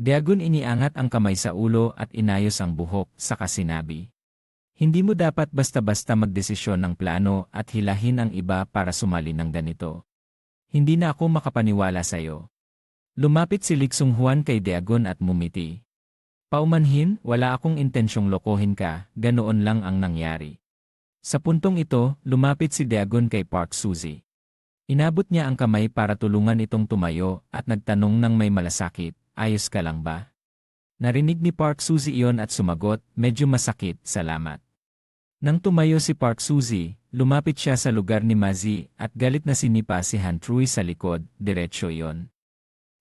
Dagon iniangat ang kamay sa ulo at inayos ang buhok, saka sinabi. Hindi mo dapat basta-basta magdesisyon ng plano at hilahin ang iba para sumali ng ganito. Hindi na ako makapaniwala sa iyo. Lumapit si Liksung Juan kay Dagon at mumiti. Paumanhin, wala akong intensyong lokohin ka, ganoon lang ang nangyari. Sa puntong ito, lumapit si Dagon kay Park Suzy. Inabot niya ang kamay para tulungan itong tumayo at nagtanong ng may malasakit, ayos ka lang ba? Narinig ni Park Suzy iyon at sumagot, medyo masakit, salamat. Nang tumayo si Park Suzy, lumapit siya sa lugar ni Mazi at galit na sinipa si Han Truy sa likod, diretsyo iyon.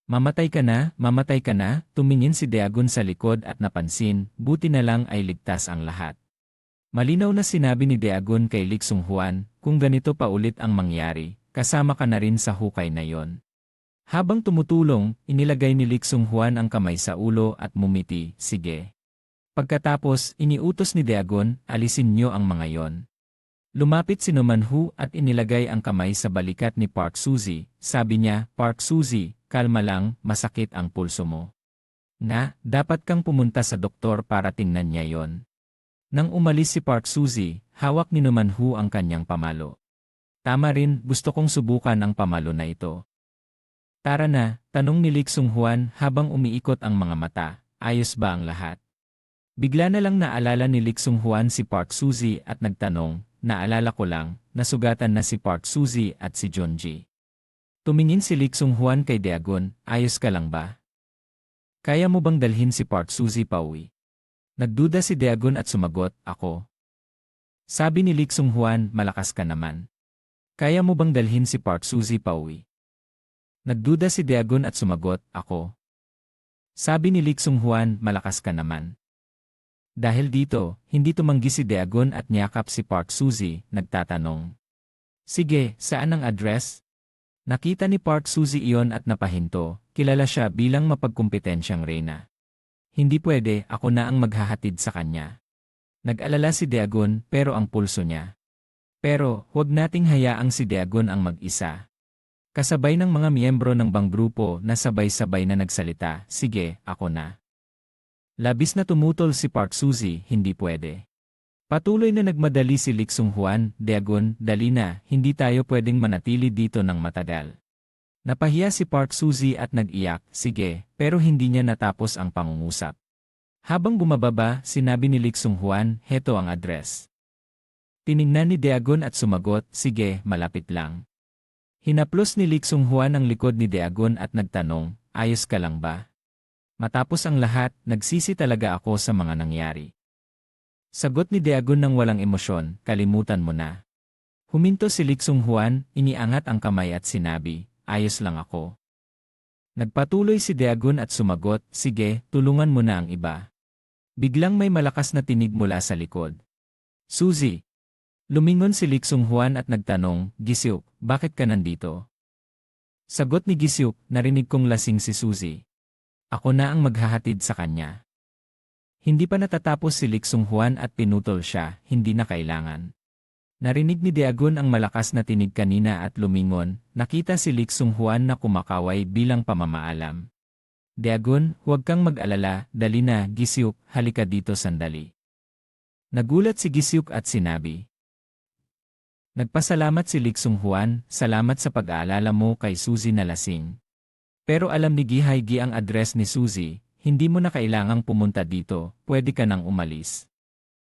Mamatay ka na, tumingin si Dagon sa likod at napansin, buti na lang ay ligtas ang lahat. Malinaw na sinabi ni Dagon kay Liksung Juan, kung ganito pa ulit ang mangyari, kasama ka na rin sa hukay na yon. Habang tumutulong, inilagay ni Liksung Juan ang kamay sa ulo at mumiti, sige. Pagkatapos, iniutos ni Dagon, alisin niyo ang mga yon. Lumapit si Numanhu at inilagay ang kamay sa balikat ni Park Suzy. Sabi niya, Park Suzy, kalma lang, masakit ang pulso mo. Dapat kang pumunta sa doktor para tingnan niya yon. Nang umalis si Park Suzy, hawak ni Numanhu ang kanyang pamalo. Tama rin, gusto kong subukan ang pamalo na ito. Tara na, tanong ni Liksung Juan habang umiikot ang mga mata, ayos ba ang lahat? Bigla na lang naalala ni Liksung Juan si Park Suzy at nagtanong, naalala ko lang, nasugatan na si Park Suzy at si Jonji. Tumingin si Liksung Juan kay Dagon, ayos ka lang ba? Kaya mo bang dalhin si Park Suzy pauwi? Nagduda si Dagon at sumagot, ako. Sabi ni Liksung Juan, malakas ka naman. Kaya mo bang dalhin si Park Suzy pauwi? Nagduda si Dagon at sumagot, ako. Sabi ni Liksung Juan, malakas ka naman. Dahil dito, hindi tumanggi si Dagon at niyakap si Park Suzy, nagtatanong. Sige, saan ang address? Nakita ni Park Suzy iyon at napahinto, kilala siya bilang mapagkumpetensyang reyna. Hindi pwede, ako na ang maghahatid sa kanya. Nag-alala si Dagon pero ang pulso niya. Pero, huwag nating hayaang si Dagon ang mag-isa. Kasabay ng mga miyembro ng banggrupo na sabay-sabay na nagsalita, sige, ako na. Labis na tumutol si Park Suzy, hindi pwede. Patuloy na nagmadali si Liksung Juan, Dagon, dali na, hindi tayo pwedeng manatili dito ng matagal. Napahiya si Park Suzy at nag-iyak, sige, pero hindi niya natapos ang pangungusap. Habang bumababa, sinabi ni Liksung Juan, heto ang address. Tiningnan ni Dagon at sumagot, sige, malapit lang. Hinaplos ni Liksung Juan ang likod ni Dagon at nagtanong, ayos ka lang ba? Matapos ang lahat, nagsisi talaga ako sa mga nangyari. Sagot ni Dagon ng walang emosyon, kalimutan mo na. Huminto si Liksung Juan, iniangat ang kamay at sinabi, ayos lang ako. Nagpatuloy si Dagon at sumagot, sige, tulungan mo na ang iba. Biglang may malakas na tinig mula sa likod. Suzy! Lumingon si Liksung Juan at nagtanong, Gisyuk, bakit ka nandito? Sagot ni Gisyuk, narinig kong lasing si Suzy. Ako na ang maghahatid sa kanya. Hindi pa natatapos si Liksung Juan at pinutol siya, hindi na kailangan. Narinig ni Dagon ang malakas na tinig kanina at lumingon, nakita si Liksung Juan na kumakaway bilang pamamaalam. Dagon, huwag kang mag-alala, dali na, Gisyuk, halika dito sandali. Nagulat si Gisyuk at sinabi. Nagpasalamat si Liksung Juan, salamat sa pag-aalala mo kay Suzy na lasing. Pero alam ni Gihaigi ang address ni Suzy, hindi mo na kailangang pumunta dito, pwede ka nang umalis.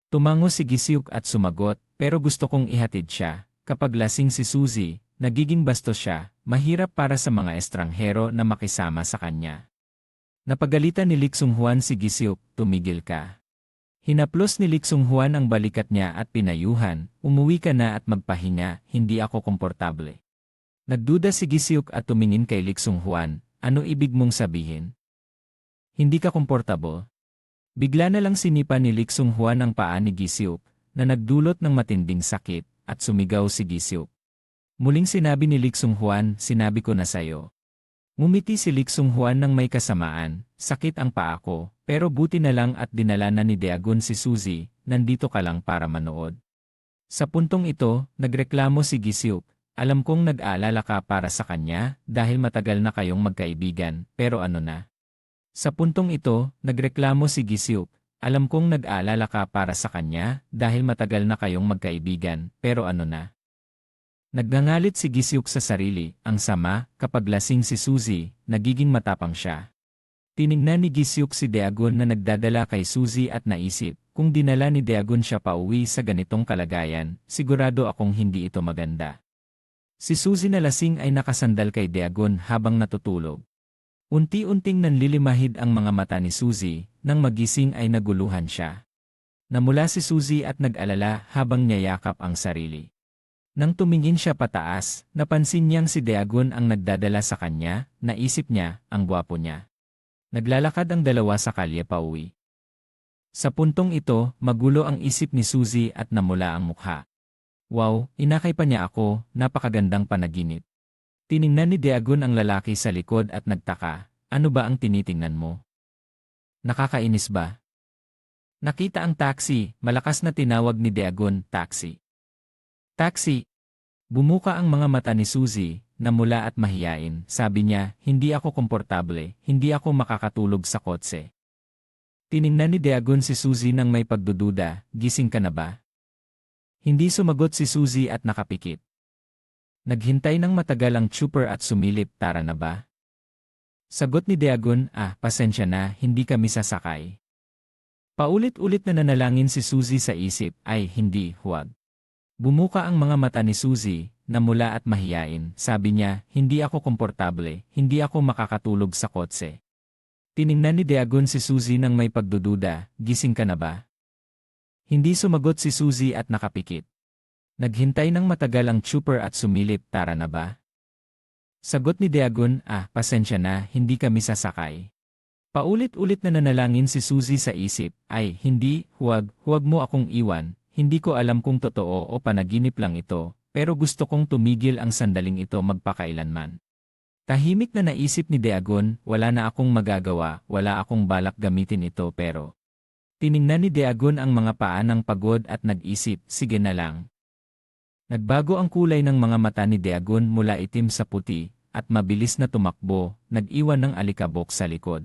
Tumango si Gisyuk at sumagot, pero gusto kong ihatid siya. Kapag lasing si Suzy, nagiging bastos siya, mahirap para sa mga estranghero na makisama sa kanya. Napagalitan ni Liksung Juan si Gisyuk, tumigil ka. Hinaplos ni Liksung Juan ang balikat niya at pinayuhan, umuwi ka na at magpahinga, hindi ako komportable. Nagduda si Gisyuk at tumingin kay Liksung Juan, ano ibig mong sabihin? Hindi ka komportable? Bigla na lang sinipa ni Liksung Juan ang paa ni Gisyuk, na nagdulot ng matinding sakit, at sumigaw si Gisyuk. Muling sinabi ni Liksung Juan, sinabi ko na sayo. Ngumiti si Liksung Juan ng may kasamaan, sakit ang paa ko, pero buti na lang at dinala na ni Dagon si Suzy, nandito ka lang para manood. Sa puntong ito, nagreklamo si Gisyuk, alam kong nag-aalala ka para sa kanya, dahil matagal na kayong magkaibigan, pero ano na? Sa puntong ito, nagreklamo si Gisyuk. Alam kong nag-aalala ka para sa kanya dahil matagal na kayong magkaibigan, pero ano na? Nagngangalit si Gisyuk sa sarili, ang sama, kapag lasing si Suzy, nagiging matapang siya. Tiningnan ni Gisyuk si Daegun na nagdadala kay Suzy at naisip, kung dinala ni Daegun siya pauwi sa ganitong kalagayan, sigurado akong hindi ito maganda. Si Suzy na lasing ay nakasandal kay Daegun habang natutulog. Unti-unting nanlilimahid ang mga mata ni Suzy, nang magising ay naguluhan siya. Namula si Suzy at nag-alala habang niyayakap ang sarili. Nang tumingin siya pataas, napansin niyang si Daegun ang nagdadala sa kanya, naisip niya, ang gwapo niya. Naglalakad ang dalawa sa kalye pauwi. Sa puntong ito, magulo ang isip ni Suzy at namula ang mukha. Wow, inakay pa niya ako, napakagandang panaginip. Tiningnan ni Daegun ang lalaki sa likod at nagtaka, ano ba ang tinitingnan mo? Nakakainis ba? Nakita ang taxi, malakas na tinawag ni Daegun, taxi. Taxi! Bumuka ang mga mata ni Suzy, namula at mahiyain, sabi niya, hindi ako komportable, hindi ako makakatulog sa kotse. Tiningnan ni Daegun si Suzy nang may pagdududa, gising ka na ba? Hindi sumagot si Suzy at nakapikit. Naghintay ng matagal ang trooper at sumilip, tara na ba? Sagot ni Daegun, pasensya na, hindi kami sasakay. Paulit-ulit na nanalangin si Suzy sa isip, ay hindi, huwag. Bumuka ang mga mata ni Suzy, namula at mahiyain, sabi niya, hindi ako komportable, hindi ako makakatulog sa kotse. Tiningnan ni Daegun si Suzy nang may pagdududa, gising ka na ba? Hindi sumagot si Suzy at nakapikit. Naghintay ng matagal ang trooper at sumilip, tara na ba? Sagot ni Daegun, pasensya na, hindi kami sasakay. Paulit-ulit na nanalangin si Suzy sa isip, ay hindi, huwag mo akong iwan, hindi ko alam kung totoo o panaginip lang ito, pero gusto kong tumigil ang sandaling ito magpakailanman. Tahimik na naisip ni Daegun, wala na akong magagawa, wala akong balak gamitin ito pero. Tiningnan ni Daegun ang mga paa ng pagod at nag-isip, sige na lang. Nagbago ang kulay ng mga mata ni Daegun mula itim sa puti, at mabilis na tumakbo, nag-iwan ng alikabok sa likod.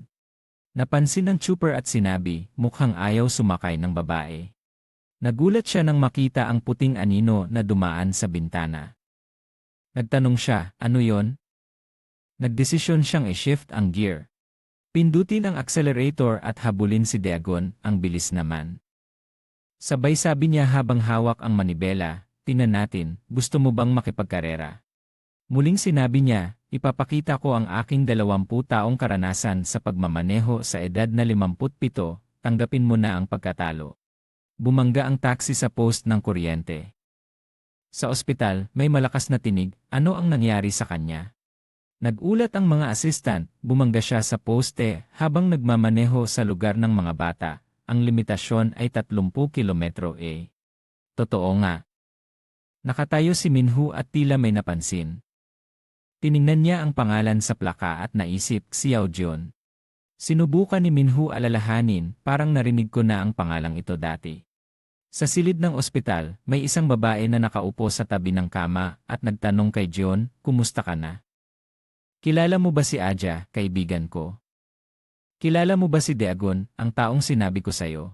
Napansin ng trooper at sinabi, mukhang ayaw sumakay ng babae. Nagulat siya nang makita ang puting anino na dumaan sa bintana. Nagtanong siya, ano yon? Nagdesisyon siyang i-shift ang gear. Pindutin ang accelerator at habulin si Daegun, ang bilis naman. Sabay sabi niya habang hawak ang manibela, tingnan natin, gusto mo bang makipagkarera? Muling sinabi niya, ipapakita ko ang aking 20 taong karanasan sa pagmamaneho sa edad na 57, tanggapin mo na ang pagkatalo. Bumangga ang taxi sa post ng kuryente. Sa ospital, may malakas na tinig, ano ang nangyari sa kanya? Nagulat ang mga assistant, bumangga siya sa poste habang nagmamaneho sa lugar ng mga bata. Ang limitasyon ay 30 km/h. Totoo nga. Nakatayo si Minho at tila may napansin. Tiningnan niya ang pangalan sa plaka at naisip, Xiao Jun. Sinubukan ni Minho alalahanin, parang narinig ko na ang pangalang ito dati. Sa silid ng ospital, may isang babae na nakaupo sa tabi ng kama at nagtanong kay John, kumusta ka na? Kilala mo ba si Aja, kaibigan ko? Kilala mo ba si Daegun, ang taong sinabi ko sayo?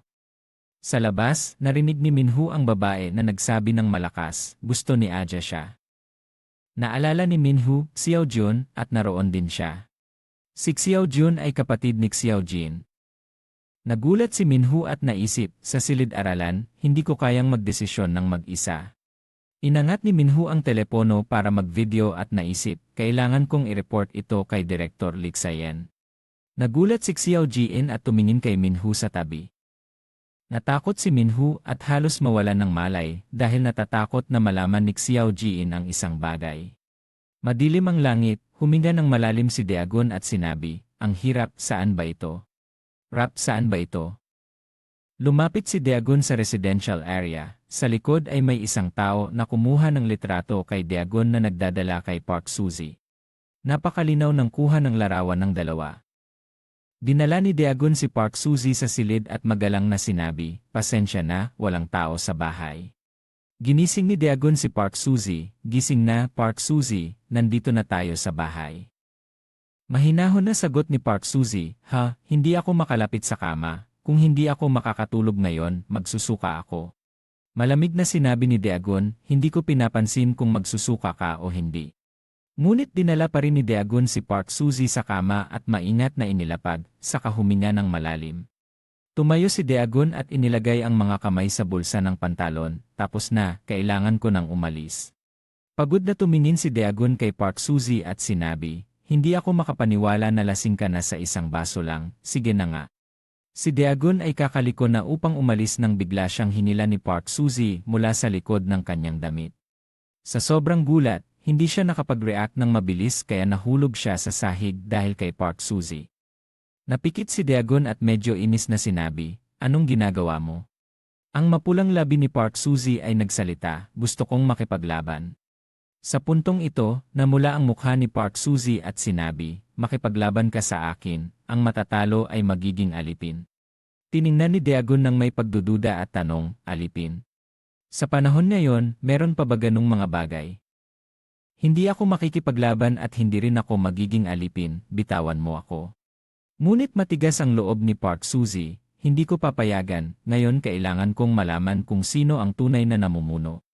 Sa labas, narinig ni Minho ang babae na nagsabi ng malakas, gusto ni Aja siya. Naalala ni Minho, Xiao Jun, at naroon din siya. Si Xiao Jun ay kapatid ni Xiao Jin. Nagulat si Minho at naisip, sa silid-aralan, hindi ko kayang magdesisyon ng mag-isa. Inangat ni Minho ang telepono para mag-video at naisip, kailangan kong i-report ito kay Director Lik Sayen. Nagulat si Xiao Jin at tumingin kay Minho sa tabi. Natakot si Minho at halos mawalan ng malay dahil natatakot na malaman ni Xiao Jin ang isang bagay. Madilim ang langit, huminga ng malalim si Daegun at sinabi, ang hirap, saan ba ito? Rap, saan ba ito? Lumapit si Daegun sa residential area. Sa likod ay may isang tao na kumuha ng litrato kay Daegun na nagdadala kay Park Suzy. Napakalinaw ng kuha ng larawan ng dalawa. Dinala ni Daegun si Park Suzy sa silid at magalang na sinabi, pasensya na, walang tao sa bahay. Ginising ni Daegun si Park Suzy, gising na, Park Suzy, nandito na tayo sa bahay. Mahinahon na sagot ni Park Suzy, hindi ako makalapit sa kama. Kung hindi ako makakatulog ngayon, magsusuka ako. Malamig na sinabi ni Daegun, hindi ko pinapansin kung magsusuka ka o hindi. Ngunit dinala pa rin ni Daegun si Park Suzy sa kama at maingat na inilapag, saka huminga ng malalim. Tumayo si Daegun at inilagay ang mga kamay sa bulsa ng pantalon, tapos na, kailangan ko nang umalis. Pagod na tumingin si Daegun kay Park Suzy at sinabi, hindi ako makapaniwala na lasing ka na sa isang baso lang, sige na nga. Si Daegun ay kakaliko na upang umalis nang bigla siyang hinila ni Park Suzy mula sa likod ng kanyang damit. Sa sobrang gulat, hindi siya nakapag-react ng mabilis kaya nahulog siya sa sahig dahil kay Park Suzy. Napikit si Daegun at medyo inis na sinabi, anong ginagawa mo? Ang mapulang labi ni Park Suzy ay nagsalita, gusto kong makipaglaban. Sa puntong ito, namula ang mukha ni Park Suzy at sinabi, makipaglaban ka sa akin, ang matatalo ay magiging alipin. Tiningnan ni Daegun ng may pagdududa at tanong, alipin. Sa panahon ngayon, meron pa ba ganung mga bagay? Hindi ako makikipaglaban at hindi rin ako magiging alipin, bitawan mo ako. Ngunit matigas ang loob ni Park Suzy, hindi ko papayagan, ngayon kailangan kong malaman kung sino ang tunay na namumuno.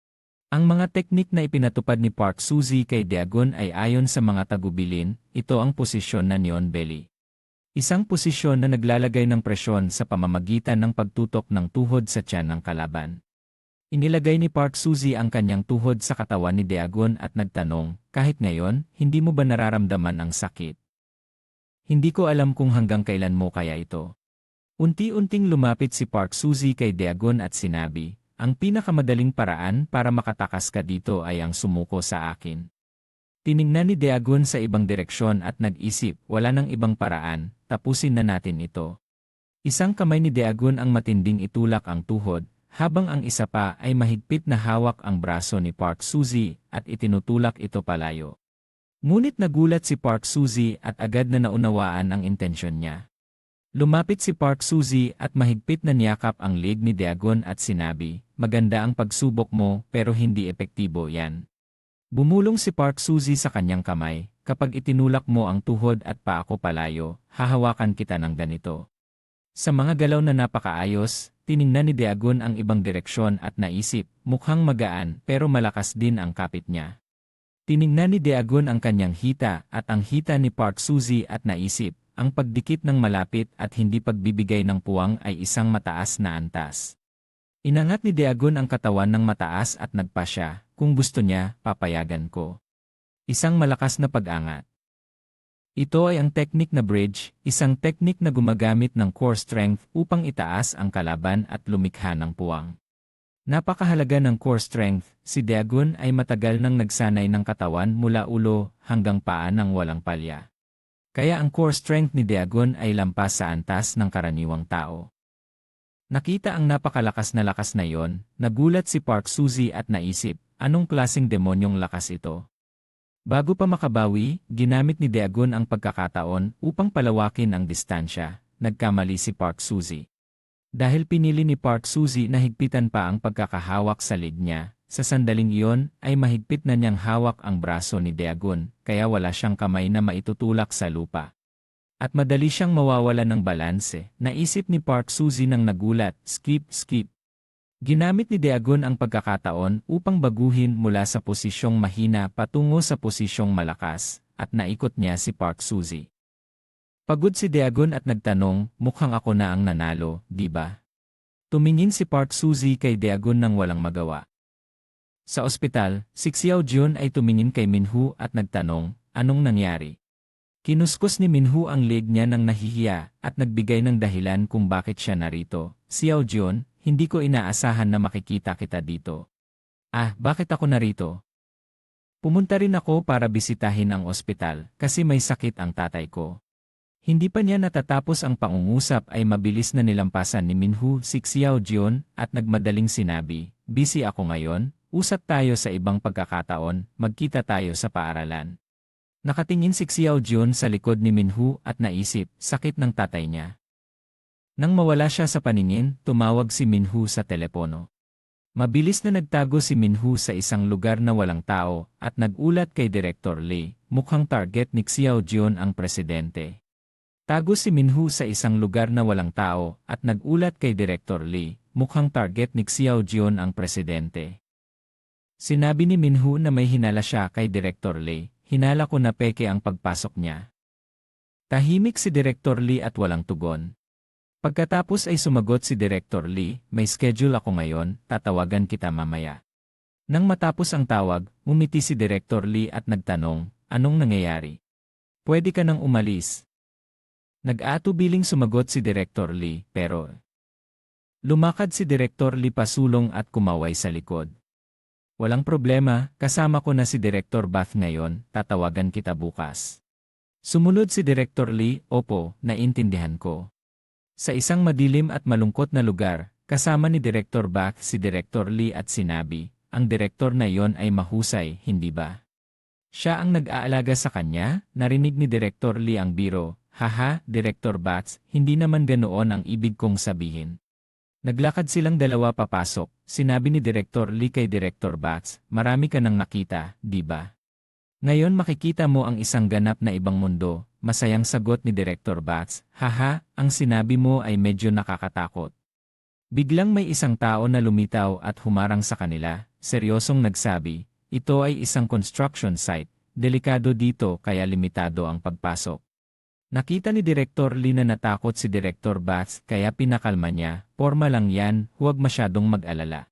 Ang mga teknik na ipinatupad ni Park Suzy kay Daegun ay ayon sa mga tagubilin, ito ang posisyon na neon belly. Isang posisyon na naglalagay ng presyon sa pamamagitan ng pagtutok ng tuhod sa tiyan ng kalaban. Inilagay ni Park Suzy ang kanyang tuhod sa katawan ni Daegun at nagtanong, kahit ngayon, hindi mo ba nararamdaman ang sakit? Hindi ko alam kung hanggang kailan mo kaya ito. Unti-unting lumapit si Park Suzy kay Daegun at sinabi, ang pinakamadaling paraan para makatakas ka dito ay ang sumuko sa akin. Tiningnan ni Daegun sa ibang direksyon at nag-isip, wala nang ibang paraan, tapusin na natin ito. Isang kamay ni Daegun ang matinding itulak ang tuhod, habang ang isa pa ay mahigpit na hawak ang braso ni Park Suzy at itinutulak ito palayo. Ngunit nagulat si Park Suzy at agad na naunawaan ang intensyon niya. Lumapit si Park Suzy at mahigpit na niyakap ang leg ni Daegun at sinabi, maganda ang pagsubok mo pero hindi epektibo yan. Bumulong si Park Suzy sa kanyang kamay, kapag itinulak mo ang tuhod at paa ko palayo, hahawakan kita ng ganito. Sa mga galaw na napakaayos, tiningnan ni Daegun ang ibang direksyon at naisip, mukhang magaan pero malakas din ang kapit niya. Tiningnan ni Daegun ang kanyang hita at ang hita ni Park Suzy at naisip, ang pagdikit ng malapit at hindi pagbibigay ng puwang ay isang mataas na antas. Inangat ni Daegun ang katawan ng mataas at nagpasya, kung gusto niya, papayagan ko. Isang malakas na pag-angat. Ito ay ang teknik na bridge, isang teknik na gumagamit ng core strength upang itaas ang kalaban at lumikha ng puwang. Napakahalaga ng core strength, si Daegun ay matagal nang nagsanay ng katawan mula ulo hanggang paa ng walang palya. Kaya ang core strength ni Daegun ay lampas sa antas ng karaniwang tao. Nakita ang napakalakas na lakas na yon, nagulat si Park Suzy at naisip, anong klaseng demonyong lakas ito? Bago pa makabawi, ginamit ni Daegun ang pagkakataon upang palawakin ang distansya, nagkamali si Park Suzy. Dahil pinili ni Park Suzy na higpitan pa ang pagkakahawak sa leg niya, sa sandaling iyon ay mahigpit na niyang hawak ang braso ni Daegun, kaya wala siyang kamay na maitutulak sa lupa. At madali siyang mawawalan ng balanse, naisip ni Park Suzy nang nagulat, skip. Ginamit ni Daegun ang pagkakataon upang baguhin mula sa posisyong mahina patungo sa posisyong malakas, at naikot niya si Park Suzy. Pagod si Daegun at nagtanong, mukhang ako na ang nanalo, di ba? Tumingin si Park Suzy kay Daegun nang walang magawa. Sa ospital, si Xiao Jun ay tumingin kay Minho at nagtanong, anong nangyari? Kinuskus ni Minho ang leg niya nang nahihiya at nagbigay ng dahilan kung bakit siya narito. Xiao Jun, hindi ko inaasahan na makikita kita dito. Bakit ako narito? Pumunta rin ako para bisitahin ang ospital kasi may sakit ang tatay ko. Hindi pa niya natatapos ang pangungusap ay mabilis na nilampasan ni Minho si Xiao Jun at nagmadaling sinabi, busy ako ngayon, usap tayo sa ibang pagkakataon, magkita tayo sa paaralan. Nakatingin si Xiao Jun sa likod ni Minho at naisip, sakit ng tatay niya. Nang mawala siya sa paningin, tumawag si Minho sa telepono. Mabilis na nagtago si Minhu sa isang lugar na walang tao at nagulat kay Director Lee, mukhang target ni Xiao Jion ang presidente. Tago si Minhu sa isang lugar na walang tao at nagulat kay Director Lee, mukhang target ni Xiao Jion ang presidente. Sinabi ni Minhu na may hinala siya kay Director Lee, hinala ko na peke ang pagpasok niya. Tahimik si Director Lee at walang tugon. Pagkatapos ay sumagot si Director Lee, may schedule ako ngayon, tatawagan kita mamaya. Nang matapos ang tawag, ngumiti si Director Lee at nagtanong, anong nangyayari? Pwede ka nang umalis. Nag-aatubiling sumagot si Director Lee, pero lumakad si Director Lee pasulong at kumaway sa likod. Walang problema, kasama ko na si Director Bath ngayon, tatawagan kita bukas. Sumunod si Director Lee, opo, naintindihan ko. Sa isang madilim at malungkot na lugar, kasama ni Director Bath si Director Lee at sinabi, ang direktor na iyon ay mahusay, hindi ba? Siya ang nag-aalaga sa kanya, narinig ni Director Lee ang biro, haha, Director Bath, hindi naman ganoon ang ibig kong sabihin. Naglakad silang dalawa papasok, sinabi ni Director Lee kay Director Bath, marami ka nang nakita, di ba? Ngayon makikita mo ang isang ganap na ibang mundo. Masayang sagot ni Director Bath, haha, ang sinabi mo ay medyo nakakatakot. Biglang may isang tao na lumitaw at humarang sa kanila, seryosong nagsabi, ito ay isang construction site, delikado dito kaya limitado ang pagpasok. Nakita ni Director Lee na natakot si Director Bath kaya pinakalma niya, porma lang yan, huwag masyadong mag-alala.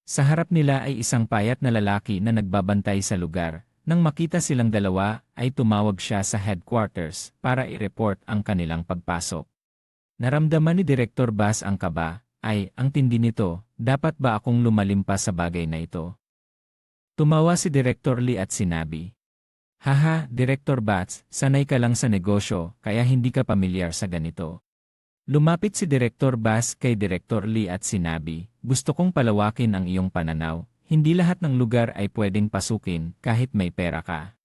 Sa harap nila ay isang payat na lalaki na nagbabantay sa lugar. Nang makita silang dalawa, ay tumawag siya sa headquarters para i-report ang kanilang pagpasok. Naramdaman ni Director Bass ang kaba, ang tindi nito, dapat ba akong lumalim pa sa bagay na ito? Tumawa si Director Lee at sinabi, haha, Director Bass, sanay ka lang sa negosyo, kaya hindi ka pamilyar sa ganito. Lumapit si Director Bass kay Director Lee at sinabi, gusto kong palawakin ang iyong pananaw. Hindi lahat ng lugar ay pwedeng pasukin kahit may pera ka.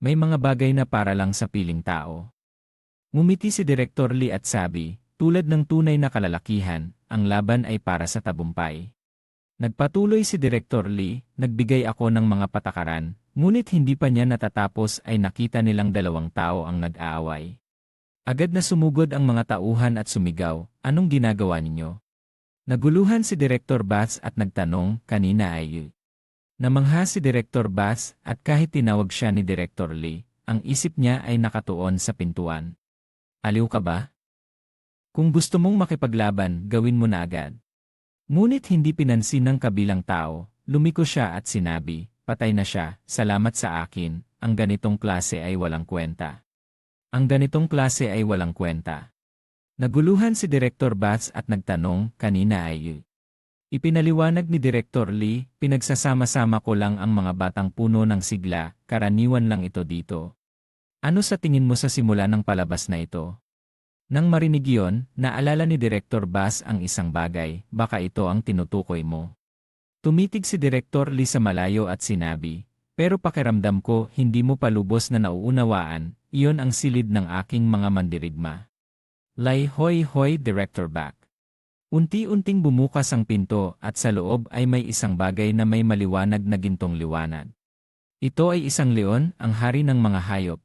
May mga bagay na para lang sa piling tao. Ngumiti si Director Lee at sabi, tulad ng tunay na kalalakihan, ang laban ay para sa tabumpay. Nagpatuloy si Director Lee, nagbigay ako ng mga patakaran, ngunit hindi pa niya natatapos ay nakita nilang dalawang tao ang nag-aaway. Agad na sumugod ang mga tauhan at sumigaw, anong ginagawa ninyo? Naguluhan si Director Bass at nagtanong, kanina ay namangha si Director Bass at kahit tinawag siya ni Director Lee, ang isip niya ay nakatuon sa pintuan. Aliw ka ba? Kung gusto mong makipaglaban, gawin mo na agad. Ngunit hindi pinansin ng kabilang tao, lumiko siya at sinabi, patay na siya, salamat sa akin, ang ganitong klase ay walang kwenta. Ang ganitong klase ay walang kwenta. Naguluhan si Director Bass at nagtanong, kanina ay ipinaliwanag ni Director Lee, pinagsasama-sama ko lang ang mga batang puno ng sigla, karaniwan lang ito dito. Ano sa tingin mo sa simula ng palabas na ito? Nang marinig iyon, naalala ni Director Bass ang isang bagay, baka ito ang tinutukoy mo. Tumitig si Director Lee sa malayo at sinabi, pero pakiramdam ko hindi mo pa lubos na nauunawaan, iyon ang silid ng aking mga mandirigma. Lay hoy hoy Director Back. Unti-unting bumukas ang pinto at sa loob ay may isang bagay na may maliwanag na gintong liwanag. Ito ay isang leon, ang hari ng mga hayop.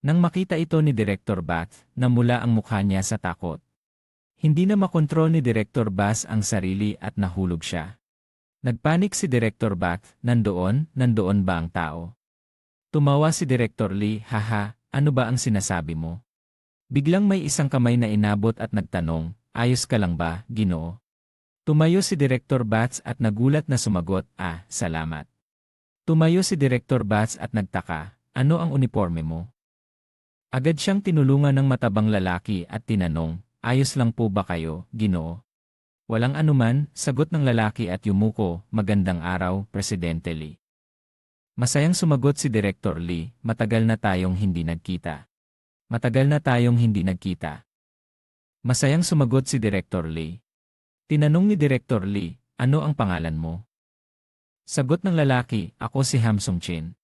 Nang makita ito ni Director Bath, namula ang mukha niya sa takot. Hindi na makontrol ni Director Bass ang sarili at nahulog siya. Nagpanik si Director Bath, nandoon ba ang tao? Tumawa si Director Lee, haha, ano ba ang sinasabi mo? Biglang may isang kamay na inabot at nagtanong, ayos ka lang ba, Ginoo? Tumayo si Director Bats at nagulat na sumagot, salamat. Tumayo si Director Bats at nagtaka, ano ang uniforme mo? Agad siyang tinulungan ng matabang lalaki at tinanong, ayos lang po ba kayo, Ginoo? Walang anuman, sagot ng lalaki at yumuko, magandang araw, Presidente Lee. Masayang sumagot si Director Lee, matagal na tayong hindi nagkita. Matagal na tayong hindi nagkita. Masayang sumagot si Director Lee. Tinanong ni Director Lee, ano ang pangalan mo? Sagot ng lalaki, ako si Ham Sung Chin.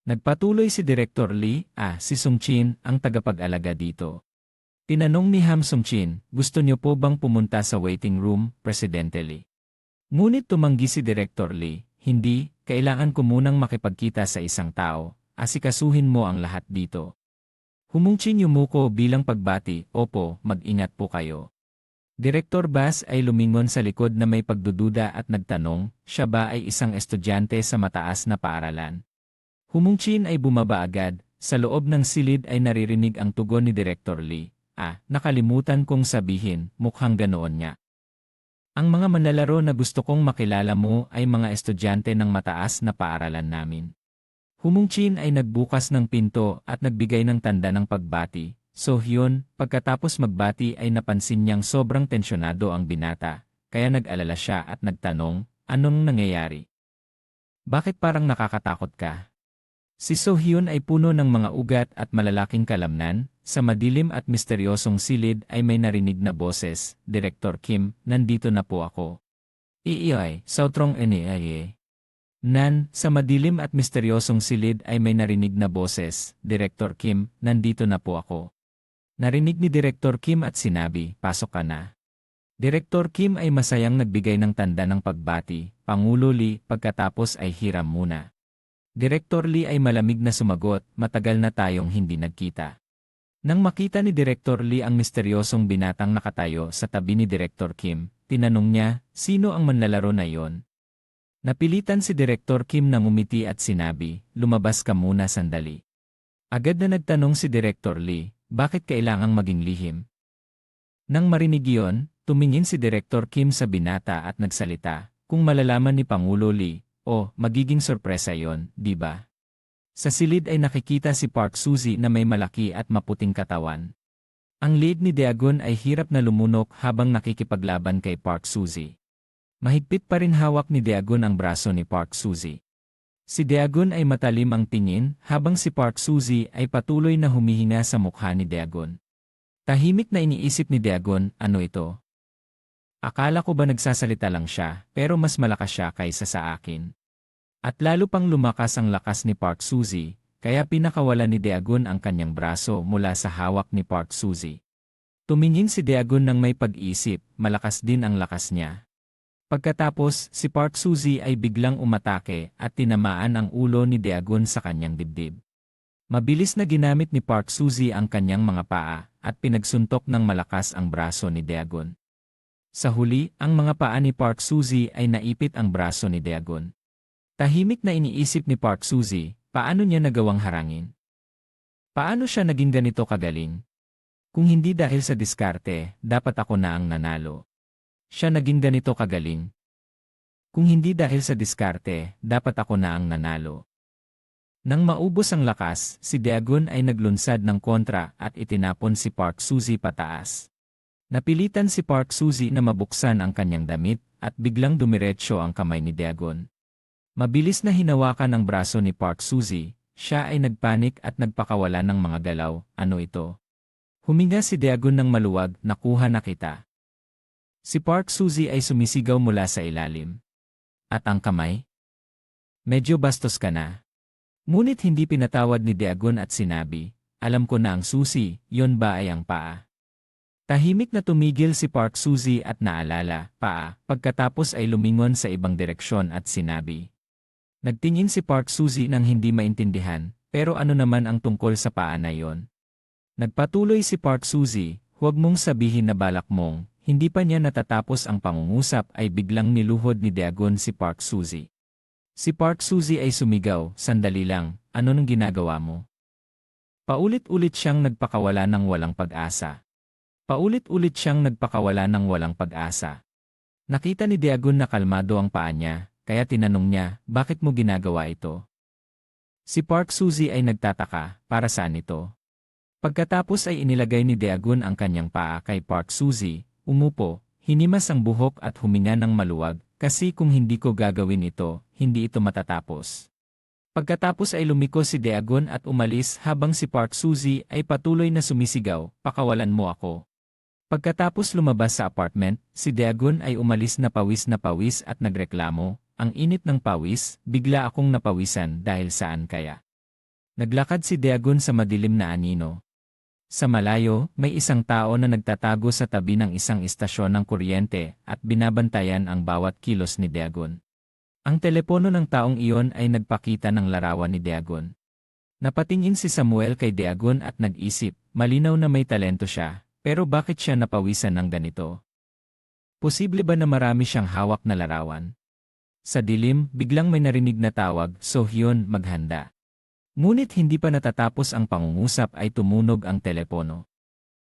Nagpatuloy si Director Lee, si Sung Chin, ang tagapag-alaga dito. Tinanong ni Ham Sung Chin, gusto niyo po bang pumunta sa waiting room, Presidente Lee? Ngunit tumanggi si Director Lee, hindi, kailangan ko munang makipagkita sa isang tao, asikasuhin mo ang lahat dito. Humungchin yumuko bilang pagbati, opo, mag-ingat po kayo. Direktor Bass ay lumingon sa likod na may pagdududa at nagtanong, siya ba ay isang estudyante sa mataas na paaralan? Humungchin ay bumaba agad, sa loob ng silid ay naririnig ang tugon ni Director Lee. Nakalimutan kong sabihin, mukhang ganoon nga. Ang mga manlalaro na gusto kong makilala mo ay mga estudyante ng mataas na paaralan namin. Humungchin ay nagbukas ng pinto at nagbigay ng tanda ng pagbati. So Hyun, pagkatapos magbati ay napansin niyang sobrang tensyonado ang binata, kaya nag-alala siya at nagtanong, anong nangyayari? Bakit parang nakakatakot ka? Si So-hyun ay puno ng mga ugat at malalaking kalamnan, sa madilim at misteryosong silid ay may narinig na boses, Director Kim, nandito na po ako. Iiay, sautrong eniaye. Nan, sa madilim at misteryosong silid ay may narinig na boses, Director Kim, nandito na po ako. Narinig ni Director Kim at sinabi, pasok ka na. Director Kim ay masayang nagbigay ng tanda ng pagbati, Pangulo Lee, pagkatapos ay hiram muna. Director Lee ay malamig na sumagot, matagal na tayong hindi nagkita. Nang makita ni Director Lee ang misteryosong binatang nakatayo sa tabi ni Director Kim, tinanong niya, sino ang manlalaro na iyon? Napilitan si Director Kim na ngumiti at sinabi, lumabas ka muna sandali. Agad na nagtanong si Director Lee, bakit kailangang maging lihim? Nang marinig iyon, tumingin si Director Kim sa binata at nagsalita, kung malalaman ni Pangulo Lee, magiging sorpresa yon, di ba? Sa silid ay nakikita si Park Suzy na may malaki at maputing katawan. Ang lead ni Daegun ay hirap na lumunok habang nakikipaglaban kay Park Suzy. Mahigpit pa rin hawak ni Daegun ang braso ni Park Suzy. Si Daegun ay matalim ang tingin habang si Park Suzy ay patuloy na humihinga sa mukha ni Daegun. Tahimik na iniisip ni Daegun, ano ito? Akala ko ba nagsasalita lang siya, pero mas malakas siya kaysa sa akin. At lalo pang lumakas ang lakas ni Park Suzy, kaya pinakawala ni Daegun ang kanyang braso mula sa hawak ni Park Suzy. Tumingin si Daegun ng may pag-isip, malakas din ang lakas niya. Pagkatapos, si Park Suzy ay biglang umatake at tinamaan ang ulo ni Daegun sa kanyang dibdib. Mabilis na ginamit ni Park Suzy ang kanyang mga paa at pinagsuntok ng malakas ang braso ni Daegun. Sa huli, ang mga paa ni Park Suzy ay naipit ang braso ni Daegun. Tahimik na iniisip ni Park Suzy, paano niya nagawang harangin? Paano siya naging ganito kagaling? Kung hindi dahil sa diskarte, dapat ako na ang nanalo. Siya naging ganito kagaling. Kung hindi dahil sa diskarte, dapat ako na ang nanalo. Nang maubos ang lakas, si Daegun ay naglunsad ng kontra at itinapon si Park Suzy pataas. Napilitan si Park Suzy na mabuksan ang kanyang damit at biglang dumiretso ang kamay ni Daegun. Mabilis na hinawakan ang braso ni Park Suzy, siya ay nagpanik at nagpakawala ng mga galaw, ano ito? Huminga si Daegun ng maluwag, nakuha na kita. Si Park Suzy ay sumisigaw mula sa ilalim. At ang kamay? Medyo bastos ka na. Ngunit hindi pinatawad ni Daegun at sinabi, alam ko na ang susi, yon ba ay ang paa? Tahimik na tumigil si Park Suzy at naalala, paa, pagkatapos ay lumingon sa ibang direksyon at sinabi. Nagtingin si Park Suzy nang hindi maintindihan, pero ano naman ang tungkol sa paa na yon? Nagpatuloy si Park Suzy, huwag mong sabihin na balak mong, hindi pa niya natatapos ang pangungusap ay biglang niluhod ni Daegun si Park Suzy. Si Park Suzy ay sumigaw, sandali lang, ano nang ginagawa mo? Paulit-ulit siyang nagpakawala ng walang pag-asa. Paulit-ulit siyang nagpakawala ng walang pag-asa. Nakita ni Daegun na kalmado ang paa niya, kaya tinanong niya, bakit mo ginagawa ito? Si Park Suzy ay nagtataka, para saan ito? Pagkatapos ay inilagay ni Daegun ang kanyang paa kay Park Suzy, umupo, hinimas ang buhok at huminga ng maluwag, kasi kung hindi ko gagawin ito, hindi ito matatapos. Pagkatapos ay lumiko si Daegun at umalis habang si Park Suzy ay patuloy na sumisigaw, pakawalan mo ako. Pagkatapos lumabas sa apartment, si Daegun ay umalis na pawis at nagreklamo, ang init ng pawis, bigla akong napawisan dahil saan kaya. Naglakad si Daegun sa madilim na anino. Sa malayo, may isang tao na nagtatago sa tabi ng isang istasyon ng kuryente at binabantayan ang bawat kilos ni Dagon. Ang telepono ng taong iyon ay nagpakita ng larawan ni Dagon. Napatingin si Samuel kay Dagon at nag-isip, malinaw na may talento siya, pero bakit siya napawisan ng ganito? Posible ba na marami siyang hawak na larawan? Sa dilim, biglang may narinig na tawag, "Sohyon, maghanda." Ngunit hindi pa natatapos ang pangungusap ay tumunog ang telepono.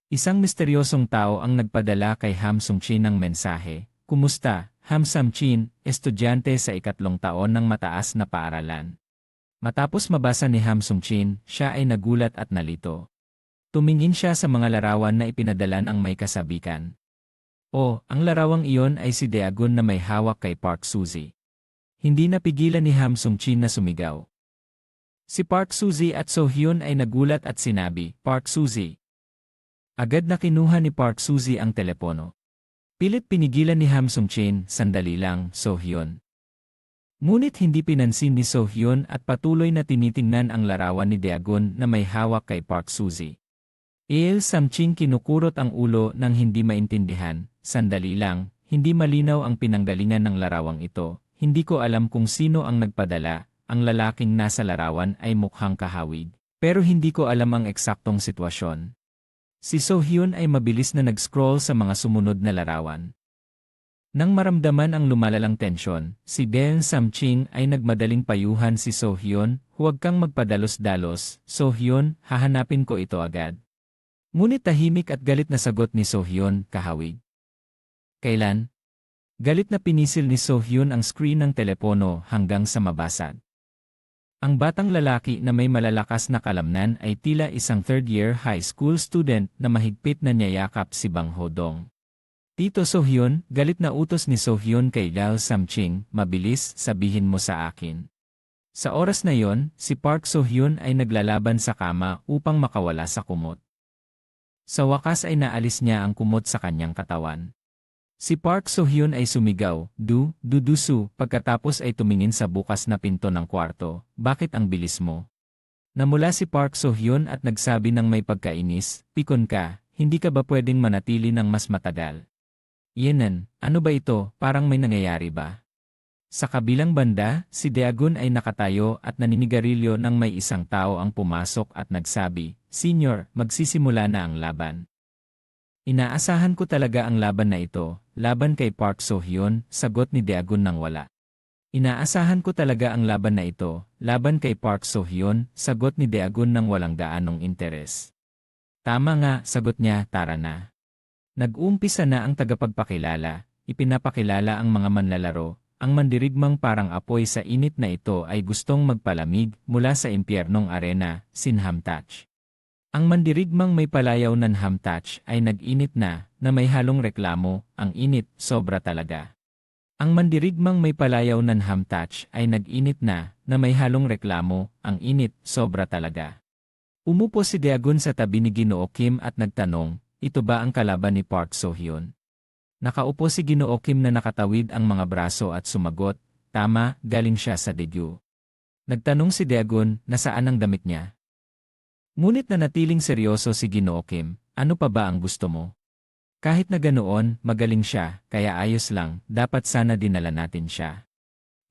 Isang misteryosong tao ang nagpadala kay Ham Sung-chin ng mensahe, "Kumusta, Ham Sung-chin, estudyante sa 3 taon ng mataas na paaralan." Matapos mabasa ni Ham Sung-chin, siya ay nagulat at nalito. Tumingin siya sa mga larawan na ipinadala ng may kasabikan. Ang larawang iyon ay si Dagon na may hawak kay Park Suzy. Hindi napigilan ni Ham Sung-chin na sumigaw. Si Park Suzy at Sohyon ay nagulat at sinabi, "Park Suzy." Agad na kinuha ni Park Suzy ang telepono. Pilit pinigilan ni Ham Sung-chin, "Sandali lang, Sohyon." Ngunit hindi pinansin ni Sohyon at patuloy na tinitingnan ang larawan ni Dagon na may hawak kay Park Suzy. Sam-chin kinukurot ang ulo nang hindi maintindihan, "Sandali lang, hindi malinaw ang pinanggalingan ng larawang ito, hindi ko alam kung sino ang nagpadala. Ang lalaking nasa larawan ay mukhang kahawig, pero hindi ko alam ang eksaktong sitwasyon." Si Sohyon ay mabilis na nag-scroll sa mga sumunod na larawan. Nang maramdaman ang lumalalang tensyon, si Sam-chin ay nagmadaling payuhan si Sohyon, "Huwag kang magpadalos-dalos, Sohyon, hahanapin ko ito agad." Ngunit tahimik at galit na sagot ni Sohyon, "Kahawig." Kailan? Galit na pinisil ni Sohyon ang screen ng telepono hanggang sa mabasag. Ang batang lalaki na may malalakas na kalamnan ay tila isang third-year high school student na mahigpit na niyayakap si Bang Hodong. "Tito Sohyon," galit na utos ni Sohyon kay Gal Sam-chin, "mabilis, sabihin mo sa akin." Sa oras na yon, si Park Sohyon ay naglalaban sa kama upang makawala sa kumot. Sa wakas ay naalis niya ang kumot sa kanyang katawan. Si Park Sohyon ay sumigaw, Dudusu, pagkatapos ay tumingin sa bukas na pinto ng kwarto, "Bakit ang bilis mo?" Namula si Park Sohyon at nagsabi ng may pagkainis, "Pikon ka, hindi ka ba pwedeng manatili ng mas matagal?" "Yenan, ano ba ito, parang may nangyayari ba?" Sa kabilang banda, si Dagon ay nakatayo at naninigarilyo nang may isang tao ang pumasok at nagsabi, "Senior, magsisimula na ang laban." "Inaasahan ko talaga ang laban na ito, laban kay Park Sohyon," sagot ni Dagon nang wala. "Inaasahan ko talaga ang laban na ito, laban kay Park Sohyon," sagot ni Dagon nang walang gaanong interes. "Tama nga," sagot niya, "tara na." Nag-uumpisa na ang tagapagpakilala, ipinapakilala ang mga manlalaro. Ang mandirigmang parang apoy sa init na ito ay gustong magpalamig mula sa impyernong arena, si Hamtach. Ang mandirigmang may palayaw ng Hamtach ay nag-init na may halong reklamo, "Ang init, sobra talaga." Ang mandirigmang may palayaw ng Hamtach ay nag-init na may halong reklamo, "Ang init, sobra talaga." Umupo si Dagon sa tabi ni Ginoo Kim at nagtanong, "Ito ba ang kalaban ni Park Sohyon?" Nakaupo si Ginoo Kim na nakatawid ang mga braso at sumagot, "Tama, galing siya sa Daegu." Nagtanong si Dagon, "Nasaan ang damit niya?" Ngunit nanatiling seryoso si Ginoo Kim, "Ano pa ba ang gusto mo? Kahit na ganoon, magaling siya, kaya ayos lang, dapat sana dinala natin siya."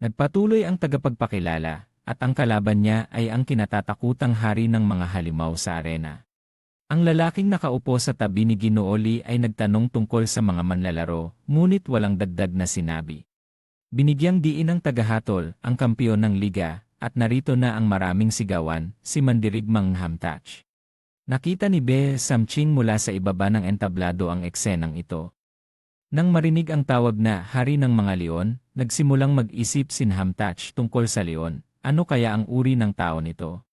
Nagpatuloy ang tagapagpakilala, at ang kalaban niya ay ang kinatatakutang hari ng mga halimaw sa arena. Ang lalaking nakaupo sa tabi ni Ginoo Lee ay nagtanong tungkol sa mga manlalaro, ngunit walang dagdag na sinabi. Binigyang diin ng tagahatol, ang kampiyon ng liga, at narito na ang maraming sigawan, si mandirigmang Hamtach. Nakita ni Sam-chin mula sa ibaba ng entablado ang eksenang ito. Nang marinig ang tawag na hari ng mga leon, nagsimulang mag-isip si Hamtach tungkol sa leon, ano kaya ang uri ng tao nito?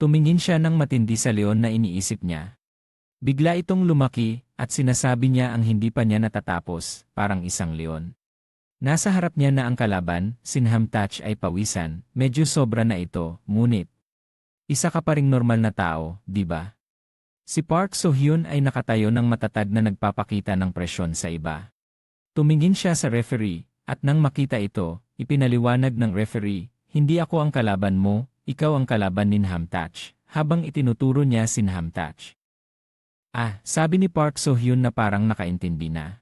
Tumingin siya ng matindi sa leon na iniisip niya. Bigla itong lumaki, at sinasabi niya ang hindi pa niya natatapos, parang isang leon. Nasa harap niya na ang kalaban, si Hamtach ay pawisan, medyo sobra na ito, ngunit isa ka pa ring normal na tao, di ba? Si Park So-hyun ay nakatayo ng matatag na nagpapakita ng presyon sa iba. Tumingin siya sa referee, at nang makita ito, ipinaliwanag ng referee, "Hindi ako ang kalaban mo, ikaw ang kalaban ni Hamtach," habang itinuturo niya si Hamtach. Sabi ni Park So-hyun na parang nakaintindi na.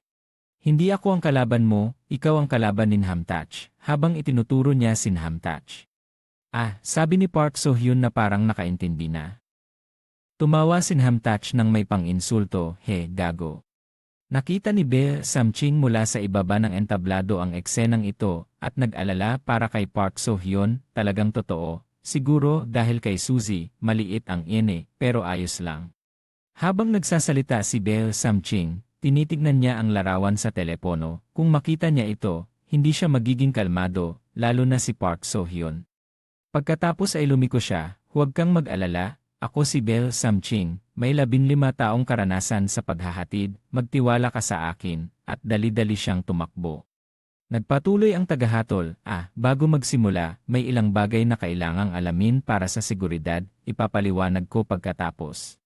Hindi ako ang kalaban mo, ikaw ang kalaban ni Hamtach, habang itinuturo niya si Hamtach. Sabi ni Park So-hyun na parang nakaintindi na. Tumawa si Hamtach ng may pang-insulto, gago. Nakita ni Bae Samching mula sa ibaba ng entablado ang eksenang ito at nag-alala para kay Park So-hyun, talagang totoo, siguro dahil kay Suzy, maliit ang ine, pero ayos lang. Habang nagsasalita si Bae Samching, tinitignan niya ang larawan sa telepono, kung makita niya ito, hindi siya magiging kalmado, lalo na si Park So-hyun. Pagkatapos ay lumiko siya, huwag kang mag-alala, ako si Bae Samching, may 15 taong karanasan sa paghahatid, magtiwala ka sa akin, at dali-dali siyang tumakbo. Nagpatuloy ang tagahatol, bago magsimula, may ilang bagay na kailangang alamin para sa seguridad, ipapaliwanag ko pagkatapos.